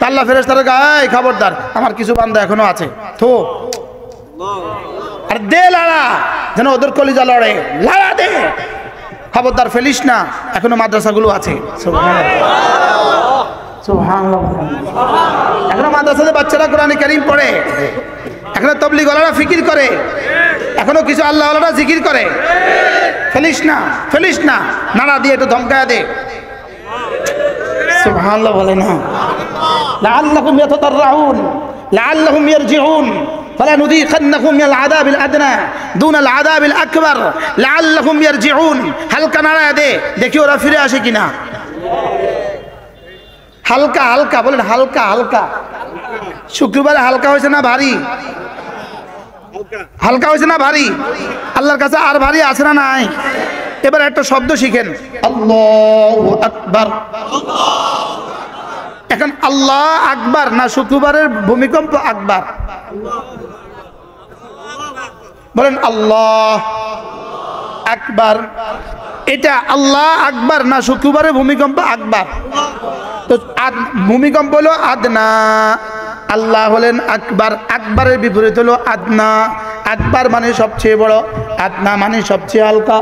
আল্লাহ ফেরেশতারা গায়, খবরদার, আমার কিছু বান্দা এখনো আছে, থো আর দে লাড়া, যেন ওদের কলিজা লড়ে, লাড়া দে, খবরদার ফেলিস না, এখনো মাদ্রাসাগুলো আছে। সুবহানাল্লাহ। এখনো মাদ্রাসাতে বাচ্চারা কোরআন কারীম পড়ে, এখনো তাবলীগ ওয়ালারা ফিকির করে, এখনো কিছু আল্লাহ ওয়ালারা জিকির করে। ফেলিস না, নাড়া দিয়ে একটু ধমকায়া দে। সুবহানাল্লাহ বলে না। লাআল্লাহুম ইয়াতাদাররুন লাআল্লাহুম ইয়ারজিউন فلنذيقنهم من العذاب الادنى دون العذاب الاكبر لعلهم يرجعون। হালকা নাড়া দে, দেখি ওরা ফিরে আসে কিনা। হালকা হালকা বলেন, হালকা হালকা। শুক্রবারে হালকা হয়েছে না ভারী? হালকা হয়েছে না ভারী? আল্লাহর কাছে আর ভারী আছে না নাই? এবার একটা শব্দ শিখেন, আল্লাহু আকবার। এখন আল্লাহ আকবার না শুক্রবারের ভূমিকম্প আকবার? বলেন আল্লাহ আকবার। এটা আল্লাহ আকবার না শুক্রবারের ভূমিকম্প আকবার? তো ভূমিকম্প হলো আদনা, আল্লাহ হলেন আকবার। আকবরের বিপরীত হলো আদনা। আকবার মানে সবচেয়ে বড়, আদনা মানে সবচেয়ে হালকা।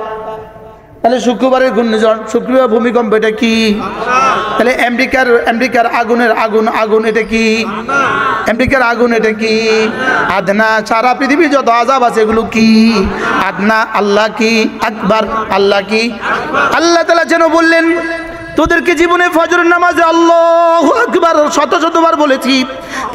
তাহলে শুক্রবারের ঘূর্ণিঝড়, শুক্রবার ভূমিকম্প, এটা কি? তাহলে আমেরিকার আগুন এটা কি? আমেরিকার আগুন এটা কি? আদনা। সারা পৃথিবীর যত আযাব আছে এগুলো কি? আদনা। আল্লাহ কি? আকবার। আল্লাহ কি? আল্লাহ তাআলা যেন বললেন, তোদেরকে জীবনে ফজরের নামাজে আল্লাহু আকবার শত শতবার বলেছি,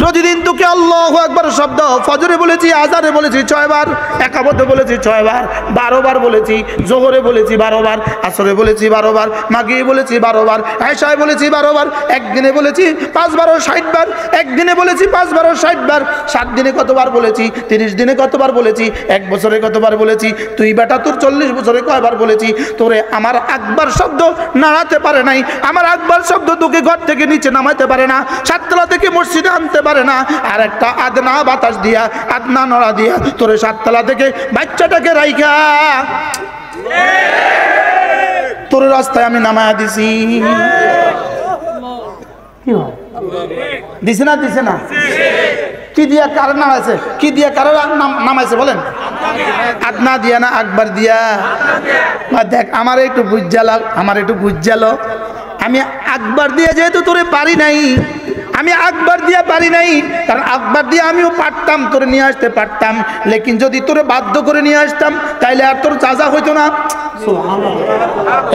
প্রতিদিন তোকে আল্লাহু আকবার শব্দ ফজরে বলেছি, আজানে বলেছি 6 বার, একামতে বলেছি 6 বার, 12 বার বলেছি, জোহরে বলেছি 12 বার, আসরে বলেছি 12 বার, মাগরিবে বলেছি 12 বার, এশায় বলেছি 12 বার, একদিনে বলেছি 5 বার 60 বার, একদিনে বলেছি 5 বার 60 বার, 7 দিনে কতবার বলেছি, 30 দিনে কতবার বলেছি, 1 বছরে কতবার বলেছি, তুই বেটা তোর 40 বছরে কয়বার বলেছি, তোরে আমার আকবার শব্দ নাড়াতে পারে নাই, আমার আকবার শব্দ তোকে ঘর থেকে নিচে নামাইতে পারে না, সাততলা থেকে মসজিদে আনতে পারে না, আর একটা আদনা বাতাস দিয়া, আদনা নড়া দিয়া তোরে সাততলা থেকে বাচ্চাটাকে রাইখা তোর রাস্তায় আমি নামায়া দিছি। কি হয়? দিছে না দিছে না? কি দিয়া কার নামাইছে? কি দিয়া কার নামাইছে বলেন? আদনা দিয়া না আকবার দিয়া? দেখ আমার একটু বুঝালো, আমার একটু বুঝালো, আমি আকবার দিয়ে যেহেতু তোরে পারি নাই, আমি আকবার দিয়া পারি নাই, কারণ আকবার দিয়ে আমিও পারতাম, তোরে নিয়ে আসতে পারতাম, লেকিন যদি তোরে বাধ্য করে নিয়ে আসতাম তাইলে আর তোর যা হইতো না।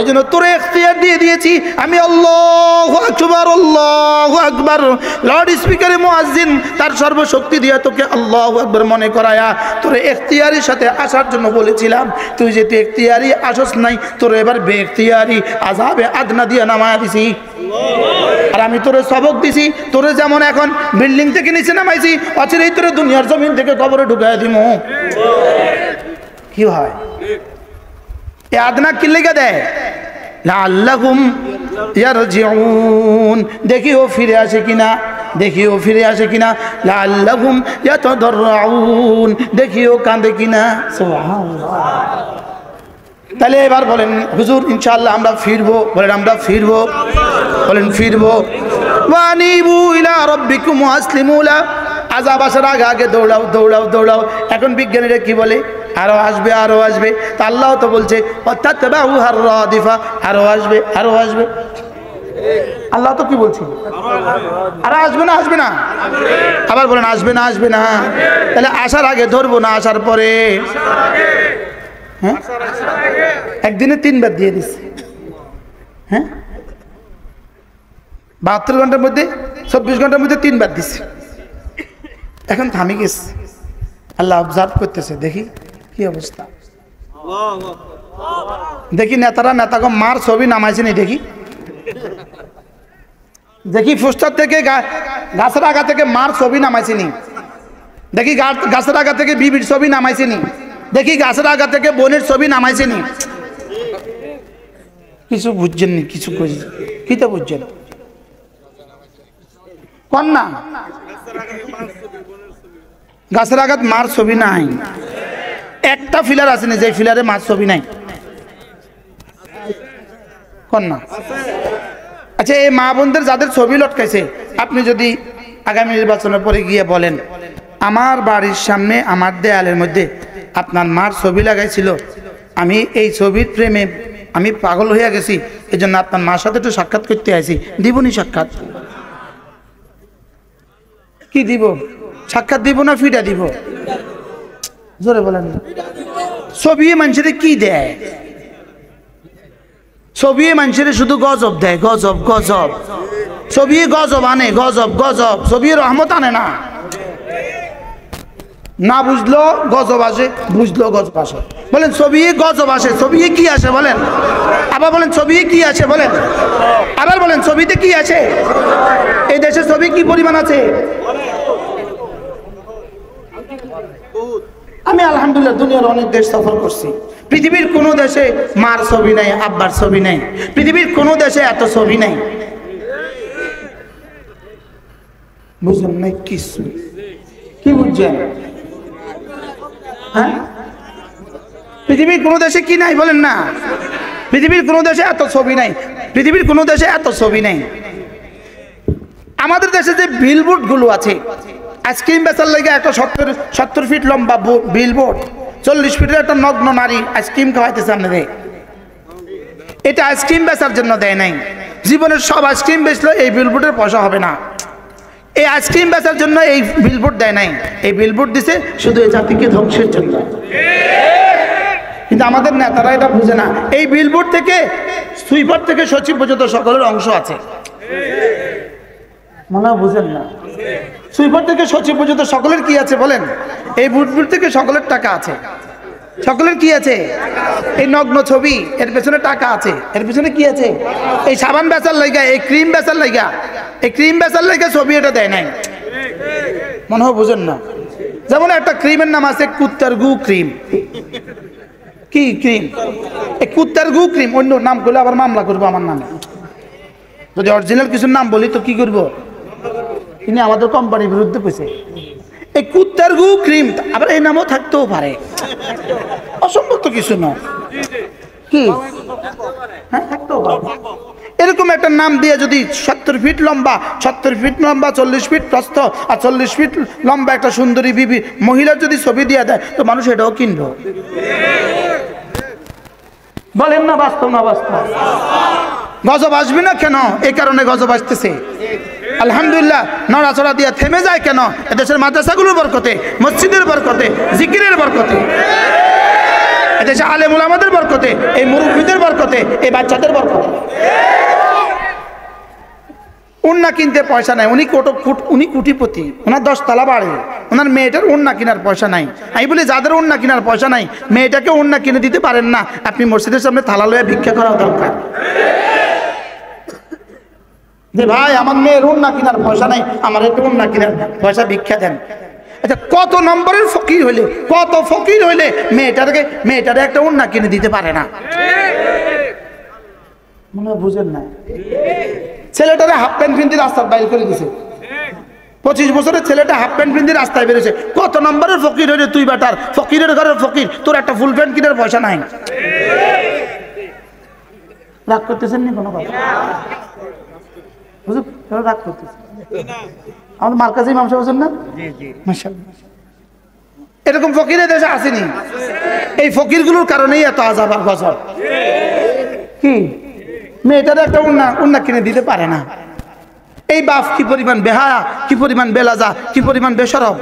এই জন্য তোরে ইখতিয়ার দিয়ে দিয়েছি আমি, আল্লাহু আকবার আল্লাহু আকবার। লাউড স্পিকারে মুয়াজ্জিন তার সর্বশক্তি দিয়ে তোকে আল্লাহু আকবার মনে করায়া তোরে ইখতিয়ারের সাথে আসার জন্য বলেছিলাম, তুই যে তুই ইখতিয়ারি আসস নাই, তোরে এবার বেইখতিয়ারি আযাবে আদনা দিয়ে নামায়া দিছি। আর আমি তোরে সবক দিছি, তোরে যেমন এখন বিল্ডিং থেকে নিচে নামাইছি, অচিরেই তোরে দুনিয়ার জমিন থেকে কবরে ঢুকাইয়া দিমু। কি হয়? এ আদনা কি লেগে দেয়? লাআল্লাহুম ইয়ারজিউন, দেখি ও ফিরে আসে কিনা, দেখি ও ফিরে আসে কিনা, লাআল্লাহুম ইয়াতাদাররুন, দেখি ও কাঁদে কিনা। সুবহানাল্লাহ। তাহলে এবার বলেন হুজুর ইনশাআল্লাহ আমরা ফিরবো, বলেন আমরা ফিরবো, বলেন ফিরবো। ওয়ানিবু ইলা রাব্বিকুম ওয়াসলিমু লা, আযাব আসার আগে আগে দৌড়াও দৌড়াও দৌড়াও। এখন বিজ্ঞানীরা কি বলে? আরো আসবে আরো আসবে, তা আল্লাহ তো বলছে ওয়াতাতবাউ হাররাদিফা, আরো আসবে আরো আসবে। আল্লাহ তো কি বলছে? আরো আসবে না আসবে না? আবার বলেন আসবে না আসবে না? তাহলে আসার আগে ধরবো না আসার পরে? হ্যাঁ, একদিনে 3 বার দিয়ে দিচ্ছে। হ্যাঁ, 72 ঘন্টার মধ্যে 24 ঘন্টার মধ্যে 3 বার দিচ্ছে। এখন থামি গেছে, আল্লাহ অবজার্ভ করতেছে, দেখি কি অবস্থা। দেখি নেতারা নেতাকে মার ছবি নামাইছে নি, দেখি দেখি পোস্টার থেকে গাছের আগা থেকে মার ছবি নামাইছে নি, দেখি গাছের আগা থেকে বিবির ছবি নামাইছে নি, দেখি গাছের আগা থেকে বোনের ছবি নামাইছে নি। কিছু বুঝছেন নি? কিছু করি কি তো বুঝছেন কোন না? গাছের আঘাত মার ছবি নাই, একটা ফিলার আছে না যে ফিলারে মার ছবি নাই, কোন না? আচ্ছা, এই মা বোনদের যাদের ছবি লটকাইছে, আপনি যদি আগামী নির্বাচনের পরে গিয়ে বলেন আমার বাড়ির সামনে আমার দেয়ালের মধ্যে আপনার মার ছবি লাগাইছিল, আমি এই ছবির প্রেমে আমি পাগল হয়ে গেছি, এই জন্য আপনার মার সাথে একটু সাক্ষাৎ করতে আসি, দিবনি সাক্ষাৎ? কি দিব? সাক্ষাৎ দিব না ফিটা দিব? জোরে বলেন। ছবি মানুষের কি দেয়? ছবি মানুষের শুধু গজব দেয়, গজব গজব। ছবি গজব আনে, গজব গজব। ছবি রহমত আনে না। না বুঝলো গজব আসে, বুঝলো গজব আসে। বলেন ছবি গজব আসে, ছবি কি আসে বলেন? আবার বলেন ছবি কি আসে বলেন? আবার বলেন ছবিতে কি আছে? এই দেশে ছবি কি পরিমাণ আছে? আমি আলহামদুলিল্লাহ দুনিয়ার অনেক দেশ সফর করছি, পৃথিবীর কোনো দেশে মার ছবি নাই, আব্বার ছবি নাই, পৃথিবীর কোনো দেশে এত ছবি নাই। বুঝলেন না কিছু? কি বুঝছেন? হ্যাঁ, পৃথিবীর কোনো দেশে কি নাই বলেন না? পৃথিবীর কোনো দেশে এত ছবি নাই, পৃথিবীর কোনো দেশে এত ছবি নাই। আমাদের দেশে যে বিলবোর্ড গুলো আছে, আইসক্রিম বেচার লাগে একটা 70 ফিট লম্বা বিলবোর্ড, 40 ফিটের একটা নগ্ন নারী আইসক্রিম খাওয়াইতেছে আপনাদের। এটা আইসক্রিম বেচার জন্য দেয় নাই, জীবনের সব আইসক্রিম বেচলো এই বিলবোর্ডের পয়সা হবে না। এই আইসক্রিম বেচার জন্য এই বিলবোর্ড দেয় নাই, এই বিলবোর্ড দিছে শুধু এই জাতিকে ধ্বংসের জন্য। কিন্তু আমাদের নেতারা এটা বুঝে না, এই বিলবোর্ড থেকে সুইপার থেকে সচিব পর্যন্ত সকলের অংশ আছে, মনে বুঝেন না। সুইপার থেকে সচিব পর্যন্ত সকলের কি আছে বলেন? এই বুটবুট থেকে সকলের টাকা আছে। সকলের কি আছে? এই নগ্ন ছবি, এর পেছনে টাকা আছে। এর পেছনে কি আছে? এই সাবান বেচার লাইগা, এই ক্রিম বেচার লাইগা, এই ক্রিম বেচার লাইগা ছবি এটা দেয় নাই। মনে হয় বুঝেন না। যেমন একটা ক্রিমের নাম আছে কুত্তার গু ক্রিম। কি ক্রিম? এই কুত্তার গু ক্রিম। অন্য নাম করলে আবার মামলা করবো আমার নামে। যদি অরিজিনাল কিছুর নাম বলি তো কি করবো? তিনি আমাদের কোম্পানির বিরুদ্ধে কইছে এই কুত্তার গু ক্রিম, আবার এই নামও থাকতেও পারে। অসম্ভব তো কিছু নয়। কি হ্যাঁ, থাকতেও পারে। এরকম একটা নাম দিয়ে যদি 70 ফিট লম্বা, 70 ফিট লম্বা, 40 ফিট প্রস্থ আর 40 ফিট লম্বা একটা সুন্দরী বিবি মহিলার যদি ছবি দিয়ে দেয় তো মানুষ এটাও কিনবো। বলেন না বাস্তব না বাস্তব? গজব আসবে না কেন? এই কারণে গজব আসতেছে। আলহামদুলিল্লাহ নড়াচড়া দিয়ে থেমে যায় কেন? এদেশের মাদ্রাসাগুলোর বরকতে, মসজিদের বরকতে, জিকিরের বরকতে, এদেশে আলেম উলামাদের বরকতে, এই মুরব্বীদের বরকতে, এই বাচ্চাদের বরকতে। ওন্না কিনতে পয়সা নাই, উনি কোটিপতি, ওনার 10 তলা বাড়ি, ওনার মেয়েটার ওন্না কেনার পয়সা নাই। আমি বলি যাদের ওন্না কেনার পয়সা নাই, মেয়েটাকে ওন্না কিনে দিতে পারেন না, আপনি মসজিদের সামনে থালা লয়ে ভিক্ষা করা দরকার। যে ভাই আমার মেয়ের ওন্না কেনার পয়সা নাই, আমার একটু ওন্না কেনার পয়সা ভিক্ষা দেন। আচ্ছা কত নম্বরের ফকির হইলে, কত ফকির হইলে মেয়েটারে একটা ওন্না কিনে দিতে পারে না? মনে বুঝেন না। ছেলেটারে হাফ প্যান্ট পিন্দি রাস্তায় বাইর করে দিছে। 25 বছরের ছেলেটা হাফ প্যান্ট পিন্দি রাস্তায় বেরোছে। কত নম্বরের ফকির হইলে তুই বেটার? ফকিরের ঘরের ফকির, তোর একটা ফুল প্যান্ট কেনার পয়সা নাই। রাগ করতেছেন নি কোনো কথা? বুঝুন রাগ করতেছেন। আমাদের মার্কাজি ইমাম সাহেব আছেন না? মাশাআল্লাহ। এরকম ফকিরের দেশে আসেনি। এই ফকিরগুলোর কারণেই এত আযাব আর গজব। কি মেয়েটার একটা উন্না কিনে দিতে পারে না। এই বাপ কি পরিমাণ বেহায়া, কি পরিমাণ বেলাজা, কি পরিমাণ বেশরম,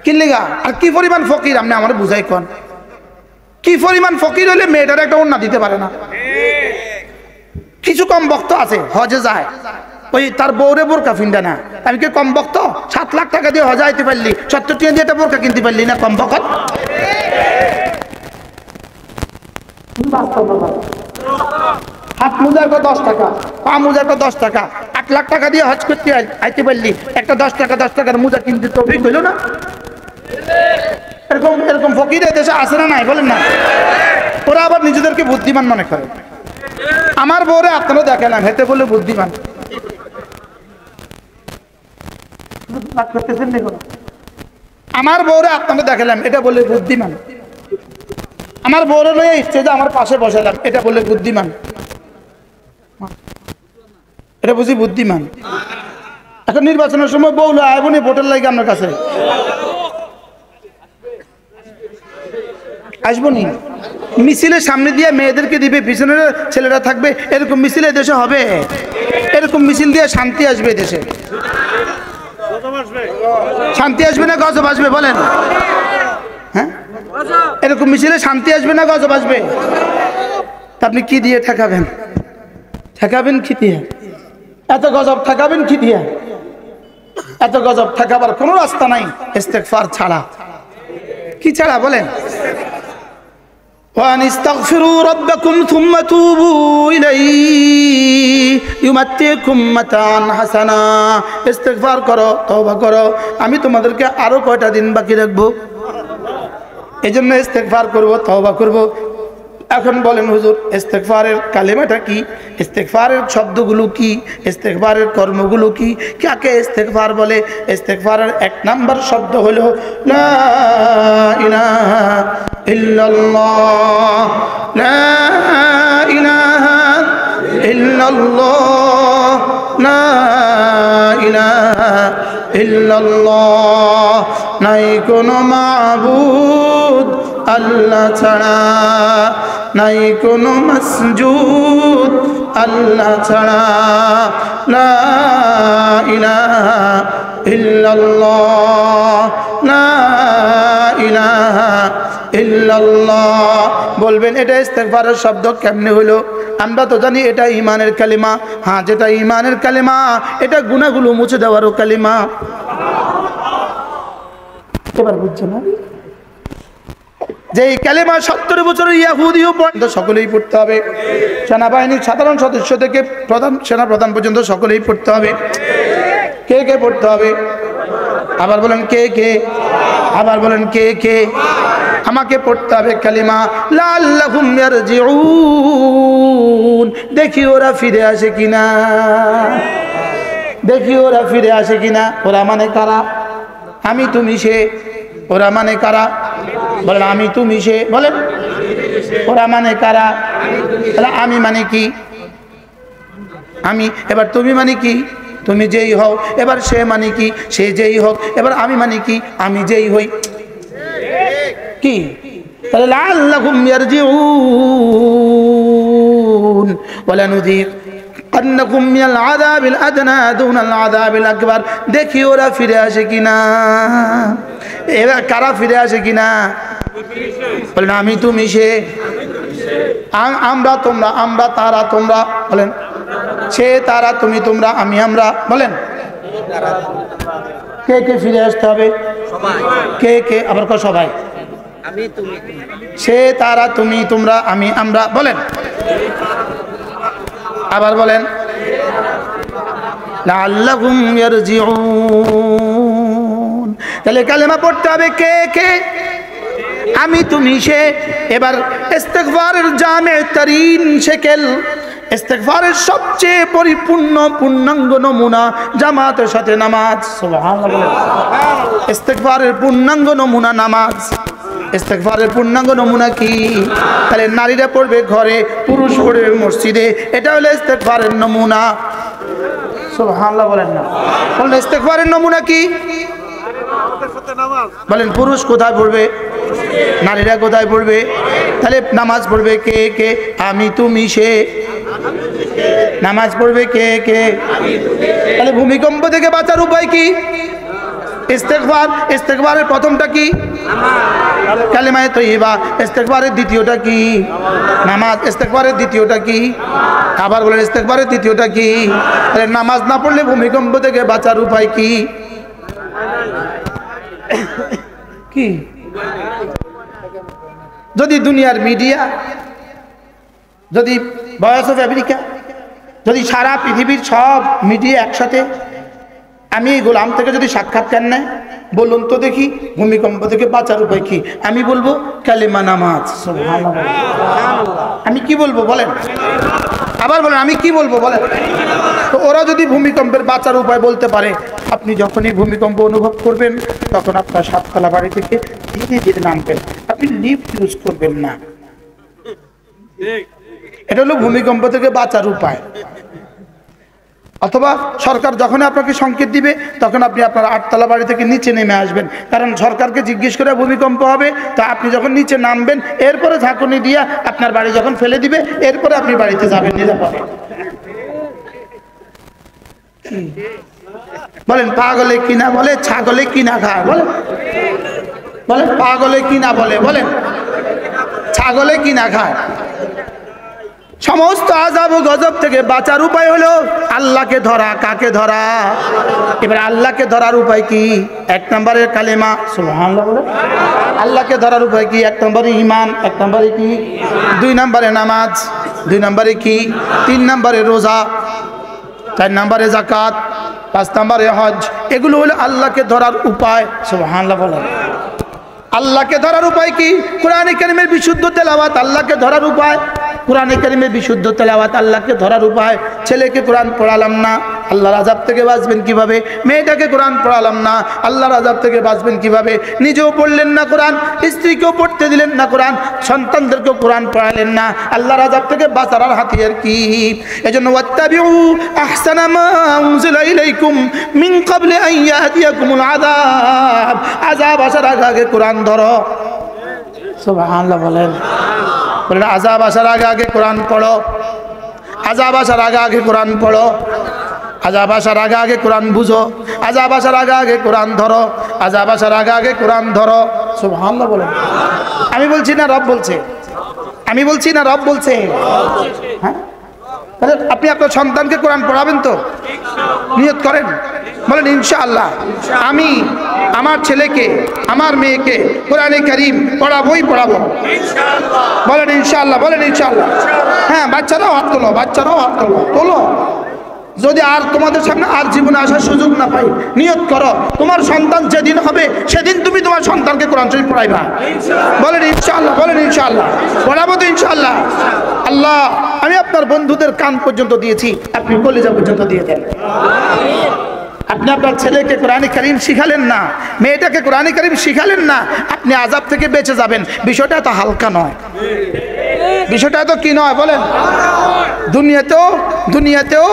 কি লেগা আর কি পরিমাণ ফকির আপনি আমার বুঝাই কোন? কি পরিমাণ ফকির হলে মেয়েটার একটা উন্না দিতে পারে না? কিছু কম বক্ত আছে হজে যায়, ওই তার বউরে বোরকা ফিন্দা না। আমি কি কম বক্ত? 7 লাখ টাকা দিয়ে হজে আইতে পারলি, 70 টাকা দিয়ে একটা বোরকা কিনতে পারলি না? কম বকত? হাত মোজার 10 টাকা, পা মোজার 10 টাকা, 8 লাখ টাকা দিয়ে হজ করতে আইতে পারলি, একটা 10 টাকার মোজা কিনতে তো ঠিক হইল না? এরকম এরকম ফকির দেশে আসে না নাই বলেন না? ওরা আবার নিজেদেরকে বুদ্ধিমান মনে করে। আমার বউরে আপনারা দেখালাম, হেতে বলে বুদ্ধিমান। আমার বউরে আপনারা দেখালাম, এটা বলে বুদ্ধিমান। আমার বউরে লয়ে স্টেজে আমার পাশে বসালাম, এটা বলে বুদ্ধিমান। এটা বুঝি বুদ্ধিমান? এখন নির্বাচনের সময় বউ লয়ে আইবনি ভোটের লাগে আপনার কাছে আসবো নি? মিছিলের সামনে দিয়ে মেয়েদেরকে দিবে, পিছনের ছেলেরা থাকবে, এরকম মিছিল দেশে হবে? এরকম মিছিল দিয়ে শান্তি আসবে দেশে? শান্তি আসবে না গজব আসবে বলেন? হ্যাঁ, এরকম মিছিলে শান্তি আসবে না গজব আসবে? তা আপনি কি দিয়ে ঠেকাবেন? ঠেকাবেন কি দিয়ে? এত গজব ঠেকাবেন কি দিয়ে? এত গজব ঠেকাবার কোনো রাস্তা নাই ইস্তেগফার ছাড়া। কি ছাড়া বলেন? وَأَنِسْتَغْفِرُوا رَبَّكُمْ ثُمَّ تُوبُوا إِلَيْهِ يُمَتِّعْكُمْ مَتَاعًا حَسَنًا। ইস্তেগফার করো, তওবা করো। আমি তোমাদেরকে আরো কয়টা দিন বাকি রাখবো, এজন্য ইস্তেগফার করব, তওবা করব। এখন বলেন হুজুর ইস্তেগফারের কালেমাটা কি? ইস্তেগফারের শব্দগুলো কি? ইস্তেগফারের কর্মগুলো কি? কাকে ইস্তেগফার বলে? ইস্তেগফারের 1 নাম্বার শব্দ হলো লা ইলাহা ইল্লাল্লাহ, লা ইলাহা ইল্লাল্লাহ, লা ইলাহা ইল্লাল্লাহ। নাই কোনো মাবুদ আল্লাহ ছাড়া, নাই কোনো মাসজুদ আল্লাহ ছাড়া, লা ইলাহা ইল্লাল্লাহ, লা ইলাহা ইল্লাল্লাহ। বলবেন এটা ইস্তেগফারের শব্দ কেমনে হলো? আমরা তো জানি এটা ঈমানের কালিমা। হ্যাঁ, যেটা ঈমানের কালিমা এটা গুনাহগুলো মুছে দেওয়ারও কালিমা। এবার বুঝছো না যে এই কালিমা 70 বছরের ইহুদিও পর্যন্ত সকলেই পড়তে হবে। সেনাবাহিনীর সাধারণ সদস্য থেকে সেনা প্রধান পর্যন্ত সকলেই পড়তে হবে। কে কে পড়তে হবে? আবার বলেন কে কে? আবার বলেন কে কে? আমাকে পড়তে হবে কালিমা লাআল্লাহুম ইয়ারজিউন। দেখি ওরা ফিরে আসে কিনা, দেখি ওরা ফিরে আসে কিনা। ওরা মানে কারা? আমি তুমি সে। ওরা মানে কারা? বলেন আমি তুমি সে। বলেন ওরা মানে কারা? আমি মানে কি? আমি। এবার তুমি মানে কি? তুমি যেই হও। এবার সে মানে কি? সে যেই হোক। এবার আমি মানে কি? আমি যেই হই। কি? তাহলে লাআল্লাহুম ইয়ারজিউন ওয়ালা নুযীকান্নাকুম মিনাল আযাবিল আদনা দুনাল আযাবিল আকবার। দেখি ওরা ফিরে আসে কিনা। এরা কারা ফিরে আসে কিনা? বলেন আমি তুমি সে। আমরা তোমরা, আমরা তারা তোমরা। বলেন সে তারা তুমি তোমরা আমি আমরা। বলেন কে কে ফিরে আসতে হবে? কে কে? আবার কো সবাই। সে তারা তুমি তোমরা আমি আমরা। বলেন আবার বলেন লাআল্লাহুম ইয়ারজিউন। তাহলে কালেমা পড়তে হবে কে কে? আমি তুমি সে। এবার ইস্তিগফারের জামে তারিন শেকেল, ইস্তিগফারের সবচেয়ে পরিপূর্ণ পূর্ণাঙ্গ নমুনা জামাতের সাথে নামাজ। সুবহানাল্লাহ। ইস্তিগফারের পূর্ণাঙ্গ নমুনা নামাজ। ইস্তিগফারের পূর্ণাঙ্গ নমুনা কি? তাহলে নারীরা পড়বে ঘরে, পুরুষ পড়বে মসজিদে। এটা হলো ইস্তিগফারের নমুনা। সুবহানাল্লাহ বলেন না। বলেন ইস্তিগফারের নমুনা কি? বলেন পুরুষ কোথায় পড়বে? নারীরা কোথায় পড়বে? তাহলে নামাজ পড়বে কে কে? আমি তুমি সে। নামাজ পড়বে কে কে? তাহলে ভূমিকম্প থেকে বাঁচার উপায় কি? ইস্তিগফার। ইস্তিগফারের প্রথমটা কি? কালিমায়ে তয়্যিবা। ইস্তিগফারের দ্বিতীয়টা কি? নামাজ। ইস্তিগফারের দ্বিতীয়টা কি? আবার বলেন ইস্তিগফারের দ্বিতীয়টা কি? তাহলে নামাজ না পড়লে ভূমিকম্প থেকে বাঁচার উপায় কি? কি? যদি দুনিয়ার মিডিয়া, যদি ভয়েস অফ আমেরিকা, যদি সারা পৃথিবীর সব মিডিয়া একসাথে আমি এই গোলাম থেকে যদি সাক্ষাৎকার নেয়, বলুন তো দেখি ভূমিকম্প থেকে বাঁচার উপায় কি? আমি বলবো কালেমা নামাজ। সুবহানাল্লাহ। আমি কি বলবো বলেন? আবার বলেন আমি কি বলবো বলেন? তো ওরা যদি ভূমিকম্পের বাঁচার উপায় বলতে পারে, আপনি যখনই ভূমিকম্প অনুভব করবেন তখন আপনার সাততলা বাড়ি থেকে ধীরে ধীরে নামবেন। আপনি লিফট ইউজ করবেন না। এটা হলো ভূমিকম্প থেকে বাঁচার উপায়। অথবা সরকার যখন আপনাকে সংকেত দিবে তখন আপনি আপনার 8তলা বাড়ি থেকে নিচে নেমে আসবেন। কারণ সরকারকে জিজ্ঞেস করে ভূমিকম্প হবে, তা আপনি যখন নিচে নামবেন এরপরে ঝাঁকুনি দিয়ে আপনার বাড়ি যখন ফেলে দিবে এরপরে আপনি বাড়িতে যাবেন নিরাপদে। বলেন পাগলে কিনা বলে, ছাগলে কিনা খায়। বলেন বলেন পাগলে কিনা বলে, বলেন ছাগলে কিনা খায়। সমস্ত আযাব ও গজব থেকে বাঁচার উপায় হলো আল্লাহকে ধরা। কাকে ধরা? এবার আল্লাহকে ধরার উপায় কি? 1 নম্বরের কালেমা। সুবহানাল্লাহ বলে। আল্লাহকে ধরার উপায় কি? 1 নম্বরে ঈমান। 1 নম্বরে কি? 2 নম্বরে নামাজ। 2 নম্বরে কি? 3 নম্বরে রোজা। 4 নম্বরে যাকাত। 5 নম্বরে হজ। এগুলো হলো আল্লাহকে ধরার উপায়। সুবহানাল্লাহ বলে। আল্লাহকে ধরার উপায় কি? কোরআনে কারীমের বিশুদ্ধ তেলাওয়াত আল্লাহকে ধরার উপায়। কোরআনে কারীমের বিশুদ্ধ তেলাওয়াত আল্লাহকে ধরার উপায়। ছেলেকে কোরআন পড়ালাম না, আল্লাহর আযাব থেকে বাঁচবেন কিভাবে? মেয়েটাকে কোরআন পড়ালাম না, আল্লাহর আযাব থেকে বাঁচবেন কিভাবে? নিজেও পড়লেন না কোরআন, স্ত্রীকেও পড়তে দিলেন না কোরআন, সন্তানদেরকেও কোরআন পড়ালেন না, আল্লাহর আযাব থেকে বাঁচার আর হাতিয়ার কি? এজন্য ওয়াত্তাবিউ আহসানা মা উনজিলা ইলাইকুম মিন ক্বাবলি আন ইয়াতিয়াকুমুল আযাব। আযাব আসার আগে কোরআন ধরো। সুবহানাল্লাহ বলেন। বলেন আযাব আসার আগে কোরআন পড়ো। আযাব আসার আগে কোরআন পড়ো। আযাব আসার আগে কোরআন বুঝো। আযাব আসার আগে কোরআন ধরো। আযাব আসার আগে কোরআন ধরো। সুবহানাল্লাহ বলেন। আমি বলছি না, রব বলছে। আমি বলছি না রব বলছে? হ্যাঁ, তাহলে আপনি আপনার সন্তানকে কোরআন পড়াবেন তো? নিয়ত করেন, বলেন ইনশাআল্লাহ আমি আমার ছেলেকে আমার মেয়েকে কোরআনে কারীম পড়াবোই পড়াবো। বলেন ইনশাআল্লাহ, বলেন ইনশাআল্লাহ। হ্যাঁ, বাচ্চারাও হাত তোলো, বাচ্চারাও হাত তোলো, তোলো। যদি আর তোমাদের সামনে আর জীবনে আসার সুযোগ না পাই, নিয়ত করো তোমার সন্তান যেদিন হবে সেদিন তুমি তোমার সন্তানকে কোরআন শরীফ পড়াইবা। বলেন ইনশাআল্লাহ, বলেন ইনশাআল্লাহ। পড়াবো তো ইনশাআল্লাহ। আল্লাহ, আমি আপনার বন্ধুদের কান পর্যন্ত দিয়েছি, আপনি কলিজা পর্যন্ত দিয়ে দেন। আপনি আপনার ছেলেকে কোরআনে কারীম শিখালেন না, মেয়েটাকে কোরআনে কারীম শিখালেন না, আপনি আযাব থেকে বেঁচে যাবেন। বিষয়টা তো হালকা নয়, বিষয়টা তো কি নয় বলেন? দুনিয়াতেও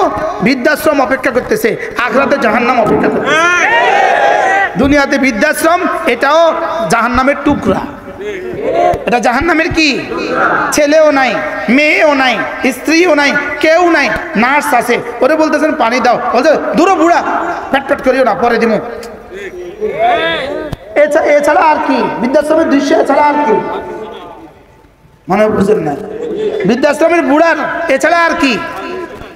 বৃদ্ধাশ্রম অপেক্ষা করতেছে, আখিরাতে জাহান্নাম অপেক্ষা করতেছে। দুনিয়াতে বৃদ্ধাশ্রম, এটাও জাহান্নামের টুকরা। এটা জাহান্নামের কি? ছেলেও নাই, মেয়েও নাই, স্ত্রীও নাই, কেউ নাই। নার্স আছে, ওরে বলতেছেন পানি দাও, বলছে দূর বুড়া, পেট করিও না, পরে দিমু। এছাড়া আর কি বৃদ্ধাশ্রমের দৃশ্য? এছাড়া আর কি? মনে বুঝেন না, বৃদ্ধাশ্রমের বুড়ার এছাড়া আর কি?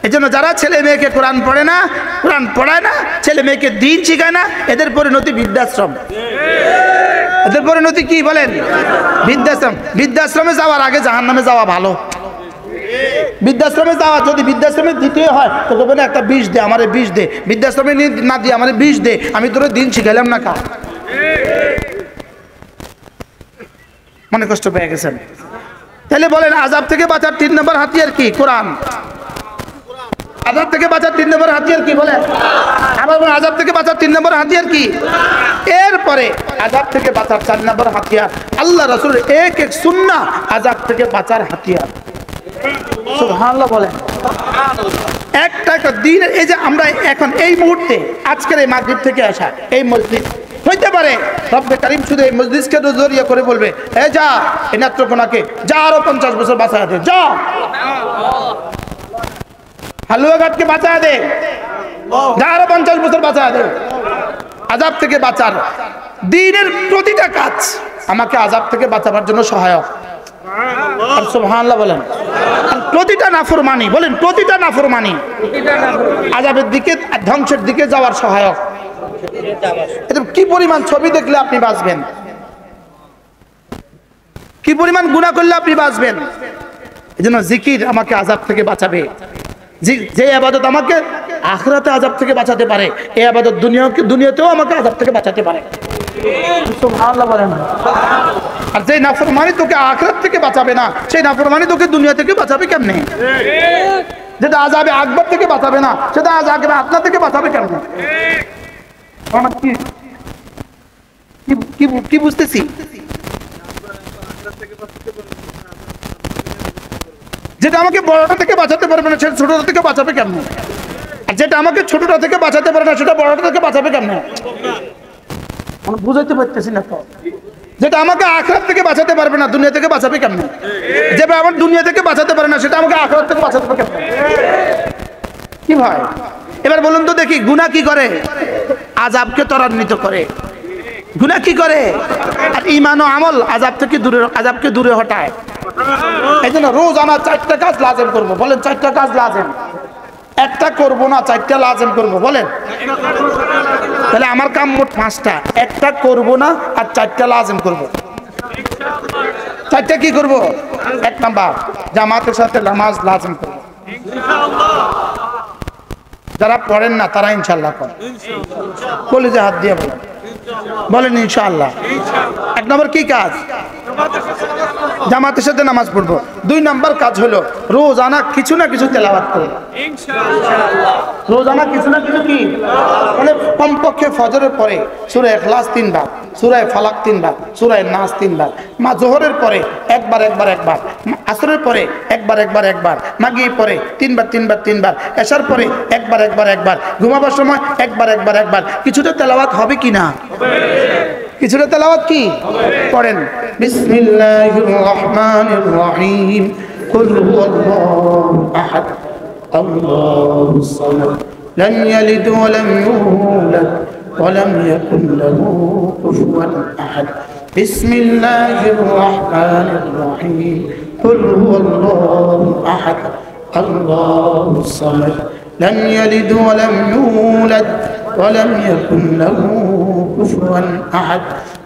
এই জন্য যারা ছেলে মেয়েকে কোরআন পড়ে না, কোরআন পড়ায় না, ছেলে মেয়েকে দিন শিখায় না, এদের পরিণতি বৃদ্ধাশ্রম। এদের পরিণতি কি বলেন? বৃদ্ধাশ্রম। বৃদ্ধাশ্রমে যাওয়ার আগে জাহান্নামে যাওয়া ভালো। বৃদ্ধাশ্রমে যাওয়া, যদি বৃদ্ধাশ্রমে দিতে হয় তো বলে একটা বিষ দে, আমারে বিষ দে। বৃদ্ধাশ্রমে না দিয়ে আমারে বিষ দে, আমি তোর দিন শিখাইলাম না কা। মনে কষ্ট পেয়ে গেছেন? তাহলে বলেন আযাব থেকে বাঁচার 3 নম্বর হাতিয়ার কি? কোরআন। আযাব থেকে বাঁচার 3 নম্বর হাতিয়ার কি বলেন? আবার বলেন আযাব থেকে বাঁচার 3 নম্বর হাতিয়ার কি? এরপরে আযাব থেকে বাঁচার 4 নম্বর হাতিয়ার আল্লাহ রাসূলের এক সুন্নাহ আযাব থেকে বাঁচার হাতিয়ার। সুবহানাল্লাহ বলেন। একটা দিন, এই যে আমরা এখন এই মুহূর্তে আজকের এই মাগরিব থেকে আসা এই মসজিদ হইতে পারে রব্বে কারীম শুধু এই মসজিদকে জড়িয়ে করে বলবে, এ যা এই নেত্রকোনাকে যা আরো 50 বছর বাঁচায় দে, যা হালুয়াঘাটকে বাঁচায় দে, যা আরো 50 বছর বাঁচায় দে। আযাব থেকে বাঁচার দিনের প্রতিটা কাজ আমাকে আযাব থেকে বাঁচাবার জন্য সহায়ক। সুবহানাল্লাহ বলেন। প্রতিটা নাফরমানি, বলেন প্রতিটা নাফরমানি আযাবের দিকে, ধ্বংসের দিকে যাওয়ার সহায়ক। কি পরিমাণ ছবি দেখলে আপনি বাঁচবেন, কি পরিমাণ গুনাহ করলে আপনি বাঁচবেন। এই জন্য জিকির আমাকে আযাব থেকে বাঁচাবে। যে ইবাদত আমাকে আখিরাতে আযাব থেকে বাঁচাতে পারে, এই ইবাদত দুনিয়াতেও আমাকে আযাব থেকে বাঁচাতে পারে। সুবহানাল্লাহ বলেন। আর যে নাফরমানি তোকে আখিরাত থেকে বাঁচাবে না, সেই নাফরমানি তোকে দুনিয়া থেকে বাঁচাবে কেমনে? যেটা আযাবে আকবার থেকে বাঁচাবে না, সেটা আযাবে আদনা থেকে বাঁচাবে কেমনে? কি বুঝতেছি? যেটা আমাকে বড়টা থেকে বাঁচাতে পারবে না, সেটা ছোটটা থেকে বাঁচাবে কেমনে? আর যেটা আমাকে ছোটটা থেকে বাঁচাতে পারে না, সেটা বড়টা থেকে বাঁচাবে কেমনে? আমি বুঝাইতে পারতেছি না তো। যেটা আমাকে আখিরাত থেকে বাঁচাতে পারবে না, দুনিয়া থেকে বাঁচাবে কেমনে? যেটা আমার দুনিয়া থেকে বাঁচাতে পারে না, সেটা আমাকে আখিরাত থেকে বাঁচাতে পারে কেমনে? কি ভাই, এবার বলুন তো দেখি, গুনাহ কি করে? আযাবকে ত্বরান্বিত করে। গুনাহ কি করে? আর ঈমান ও আমল আযাবকে দূরে হটায়। এই জন্য রোজানা 4টা কাজ লাজিম করব। বলেন 4টা কাজ লাজিম। একটা করব না, 4টা লাজিম করব। বলেন, তাহলে আমার কাম মোট 5টা। একটা করব না আর 4টা লাজিম করব। 4টা কি করব? 1 নাম্বার জামাতের সাথে নামাজ লাজিম করব। যারা পড়েন না তারা ইনশাআল্লাহ করেন। কলিজা হাত দিয়ে বলেন, বলেন ইনশাআল্লাহ। 1 নম্বর কি কাজ? জামাতের সাথে নামাজ পড়বো। 2 নম্বর কাজ হলো রোজানা কিছু না কিছু তেলাওয়াত করব ইনশাআল্লাহ। রোজানা কিছু না কিছু কি, মানে কমপক্ষে ফজরের পরে সূরা ইখলাস 3 বার, সূরা ফালাক 3 বার, সূরা নাস 3 বার, জোহরের পরে একবার, আসরের পরে একবার, মাগরিবের পরে 3 বার, এশার পরে একবার, ঘুমাবার সময় একবার। কিছুটা তেলাওয়াত হবে কি না? কিছুটা তেলাওয়াত কি পড়েন। বিসমিল্লাহির রহমানির রহিম। কুল হুয়াল্লাহু আহাদ আল্লাহুস সামাদ লাম ইয়ালিদ ওয়া লাম ইউলাদ ওয়া লাম ইয়াকুল লাহু কুফুয়ান আহাদ। বিসমিল্লাহির রহমানির রহিম। قل هو الله أحد الله الصمد لم يلد ولم يولد ولم يكن له كفوا أحد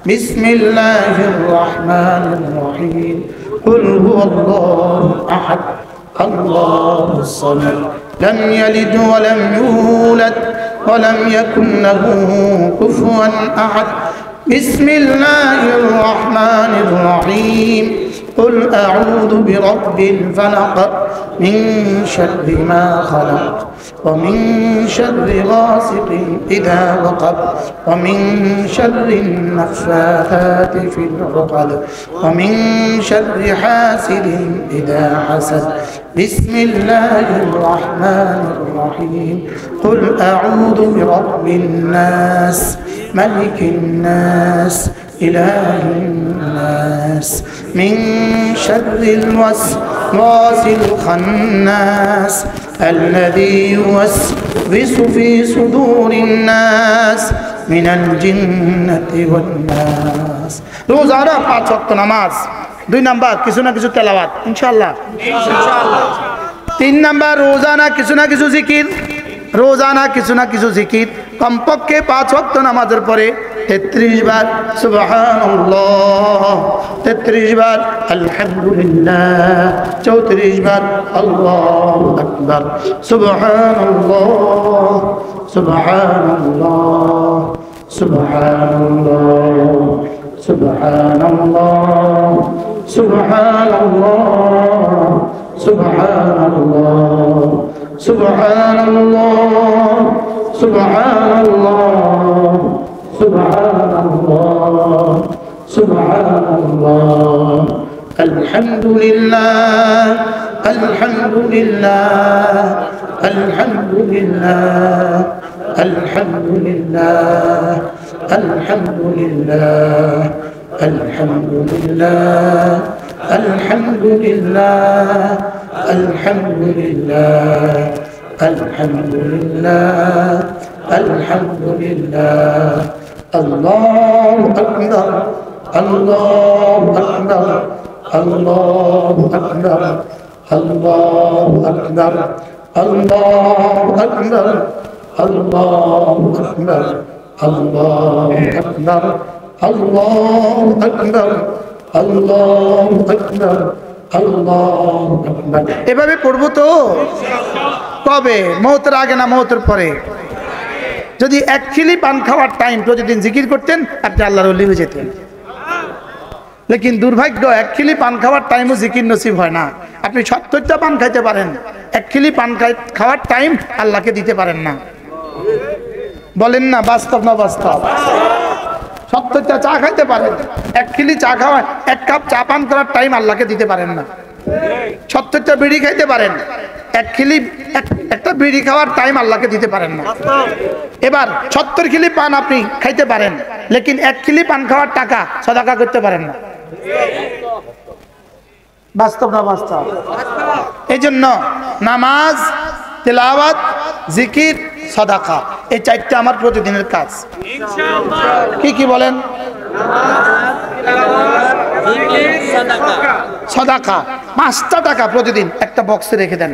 بسم الله الرحمن الرحيم قل هو الله أحد الله الصمد لم يلد ولم يولد ولم يكن له كفوا أحد بسم الله الرحمن الرحيم قل أعوذ برب الفلق من شر ما خلق ومن شر غاسق إذا وقب ومن شر النفاثات في العقد ومن شر حاسد إذا حسد بسم الله الرحمن الرحيم قل أعوذ برب الناس ملك الناس إله الناس من شر الوسواس الخناس الذي يوسوس في صدور الناس من الجنة والناس روزانہ 5 ওয়াক্ত নামাজ 2 নাম্বার কিছু না কিছু তেলাওয়াত ইনশাআল্লাহ 3 নাম্বার রোজানা কিছু না কিছু জিকির রোজানা কিছু না কিছু জিকির কমপক্ষে 5 ওয়াক্ত নামাজের পরে 33 বার সুবহানাল্লাহ 33 বার আলহামদুলিল্লাহ 34 বার আল্লাহু আকবার সুবহানাল্লাহ সুবহানাল্লাহ সুবহানাল্লাহ সুবহানাল্লাহ সুবহানাল্লাহ সুবহানাল্লাহ সুবহানাল্লাহ সুবহানাল্লাহ সুবহানাল্লাহ সুবহানাল্লাহ আলহামদুলিল্লাহ আলহামদুলিল্লাহ আলহামদুলিল্লাহ আলহামদুলিল্লাহ আলহামদুলিল্লাহ আলহামদুলিল্লাহ আলহামদুলিল্লাহ আলহামদুলিল্লাহ আলহামদুলিল্লাহ আলহামদুলিল্লাহ আল্লাহু আকবার আল্লাহু আকবার আল্লাহু আকবার আল্লাহু আকবার আল্লাহু আকবার আল্লাহু আকবার আল্লাহু আকবার আল্লাহু আকবার আল্লাহু আকবার আল্লাহু আকবার এভাবে পড়বো তো কবে মওতের আগে না মওতের পরে যদি এক খিলি পান খাওয়ার টাইম প্রতিদিন জিকির করতেন আপনি আল্লাহর ওলি হয়ে যেতেন লেকিন দুর্ভাগ্য এক খিলি পান খাওয়ার টাইমও জিকির নসিব হয় না আপনি 70টা পান খাইতে পারেন এক খিলি পান খাওয়ার টাইম আল্লাহকে দিতে পারেন না বলেন না বাস্তব না বাস্তব 70টা চা খাইতে পারেন এক খিলি চা খাওয়া এক কাপ চা পান করার টাইম আল্লাহকে দিতে পারেন না 70টা বিড়ি খাইতে পারেন এক খিলি একটা বিড়ি খাওয়ার টাইম আল্লাহকে দিতে পারেন না এবার 70 খিলি পান আপনি খাইতে পারেন লেকিন এক খিলি পান খাওয়ার টাকা সাদাকা করতে পারেন না বাস্তব না বাস্তব এই জন্য নামাজ তেলাওয়াত জিকির সাদাকা এই চারটা আমার প্রতিদিনের কাজ ইনশাআল্লাহ কি কি বলেন সাদাকা 5টা টাকা প্রতিদিন একটা বক্সে রেখে দেন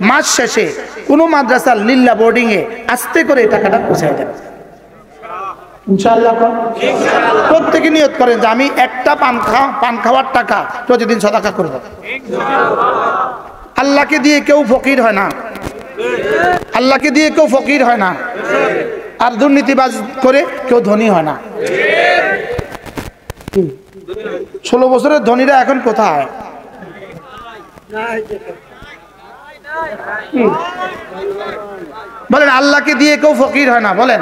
মাস শেষে কোনো মাদ্রাসার লিল্লা বোর্ডিং এ আস্তে করে টাকাটা পৌঁছায় দেন ইনশাআল্লাহ প্রত্যেকে নিয়ত করেন যে আমি একটা পান খাওয়ার টাকা প্রতিদিন সাদাকা করব ইনশাআল্লাহ আল্লাহকে দিয়ে কেউ ফকির হয় না আল্লাহকে দিয়ে কেউ ফকির হয় না আর দুর্নীতিবাজ করে কেউ ধনী হয় না 16 বছরের ধনীরা এখন কোথায় বলেন আল্লাহকে দিয়ে কেউ ফকির হয় না বলেন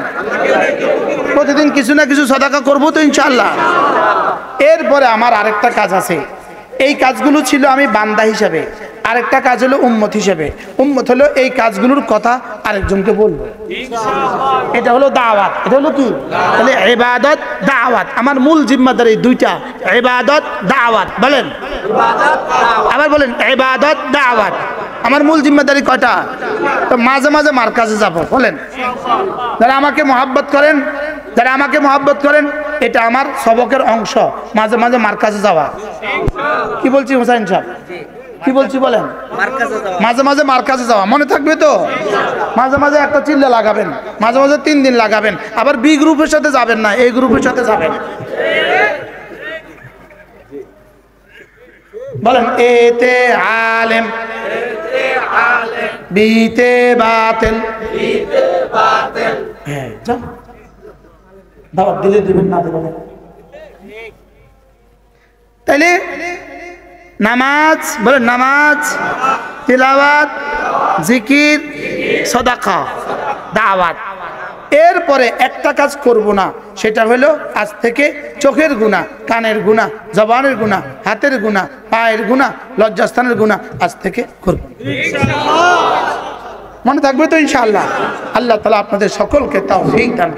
প্রতিদিন কিছু না কিছু সাদাকা করব তো ইনশাআল্লাহ এরপরে আমার আরেকটা কাজ আছে এই কাজগুলো ছিল আমি বান্দা হিসেবে আরেকটা কাজ হলো উম্মত হিসেবে উম্মত হলো এই কাজগুলোর কথা আরেকজনকে বলবো ইনশাআল্লাহ এটা হলো দাওয়াত এটা হলো কি তাহলে ইবাদত দাওয়াত আমার মূল জিম্মাদারি দুইটা ইবাদত দাওয়াত বলেন ইবাদত দাওয়াত আবার বলেন ইবাদত দাওয়াত আমার মূল জিম্মাদারি কয়টা তো মাঝে মাঝে মার্কাজে যাব বলেন ইনশাআল্লাহ যারা আমাকে মহব্বত করেন এটা আমার সবকের অংশ, মাঝে মাঝে মার্কাজে যাওয়া। কি বলছি হুসাইন সাহেব, কি বলছি বলেন? মাঝে মাঝে মার্কাজে যাওয়া, মনে থাকবে তো? মাঝে মাঝে একটা চিল্লা লাগাবেন, মাঝে মাঝে 3 দিন লাগাবেন, আবার বি গ্রুপের সাথে যাবেন না, এই গ্রুপের সাথে যাবেন। বলেন এতে আলেম, বিতে বাতিল। হ্যাঁ, যাও দাওয়াত দিলে দিবেন, না দিবেন। তাইলে নামাজ, বলেন নামাজ, তিলাওয়াত, জিকির, সাদাকা, দাওয়াত। এরপরে একটা কাজ করব না, সেটা হলো আজ থেকে চোখের গুনাহ, কানের গুনাহ, জবানের গুনাহ, হাতের গুনাহ, পায়ের গুনাহ, লজ্জাস্থানের গুনাহ আজ থেকে করব ইনশাআল্লাহ। মনে থাকবে তো ইনশাআল্লাহ? আল্লাহ তাআলা আপনাদের সকলকে তৌফিক দান।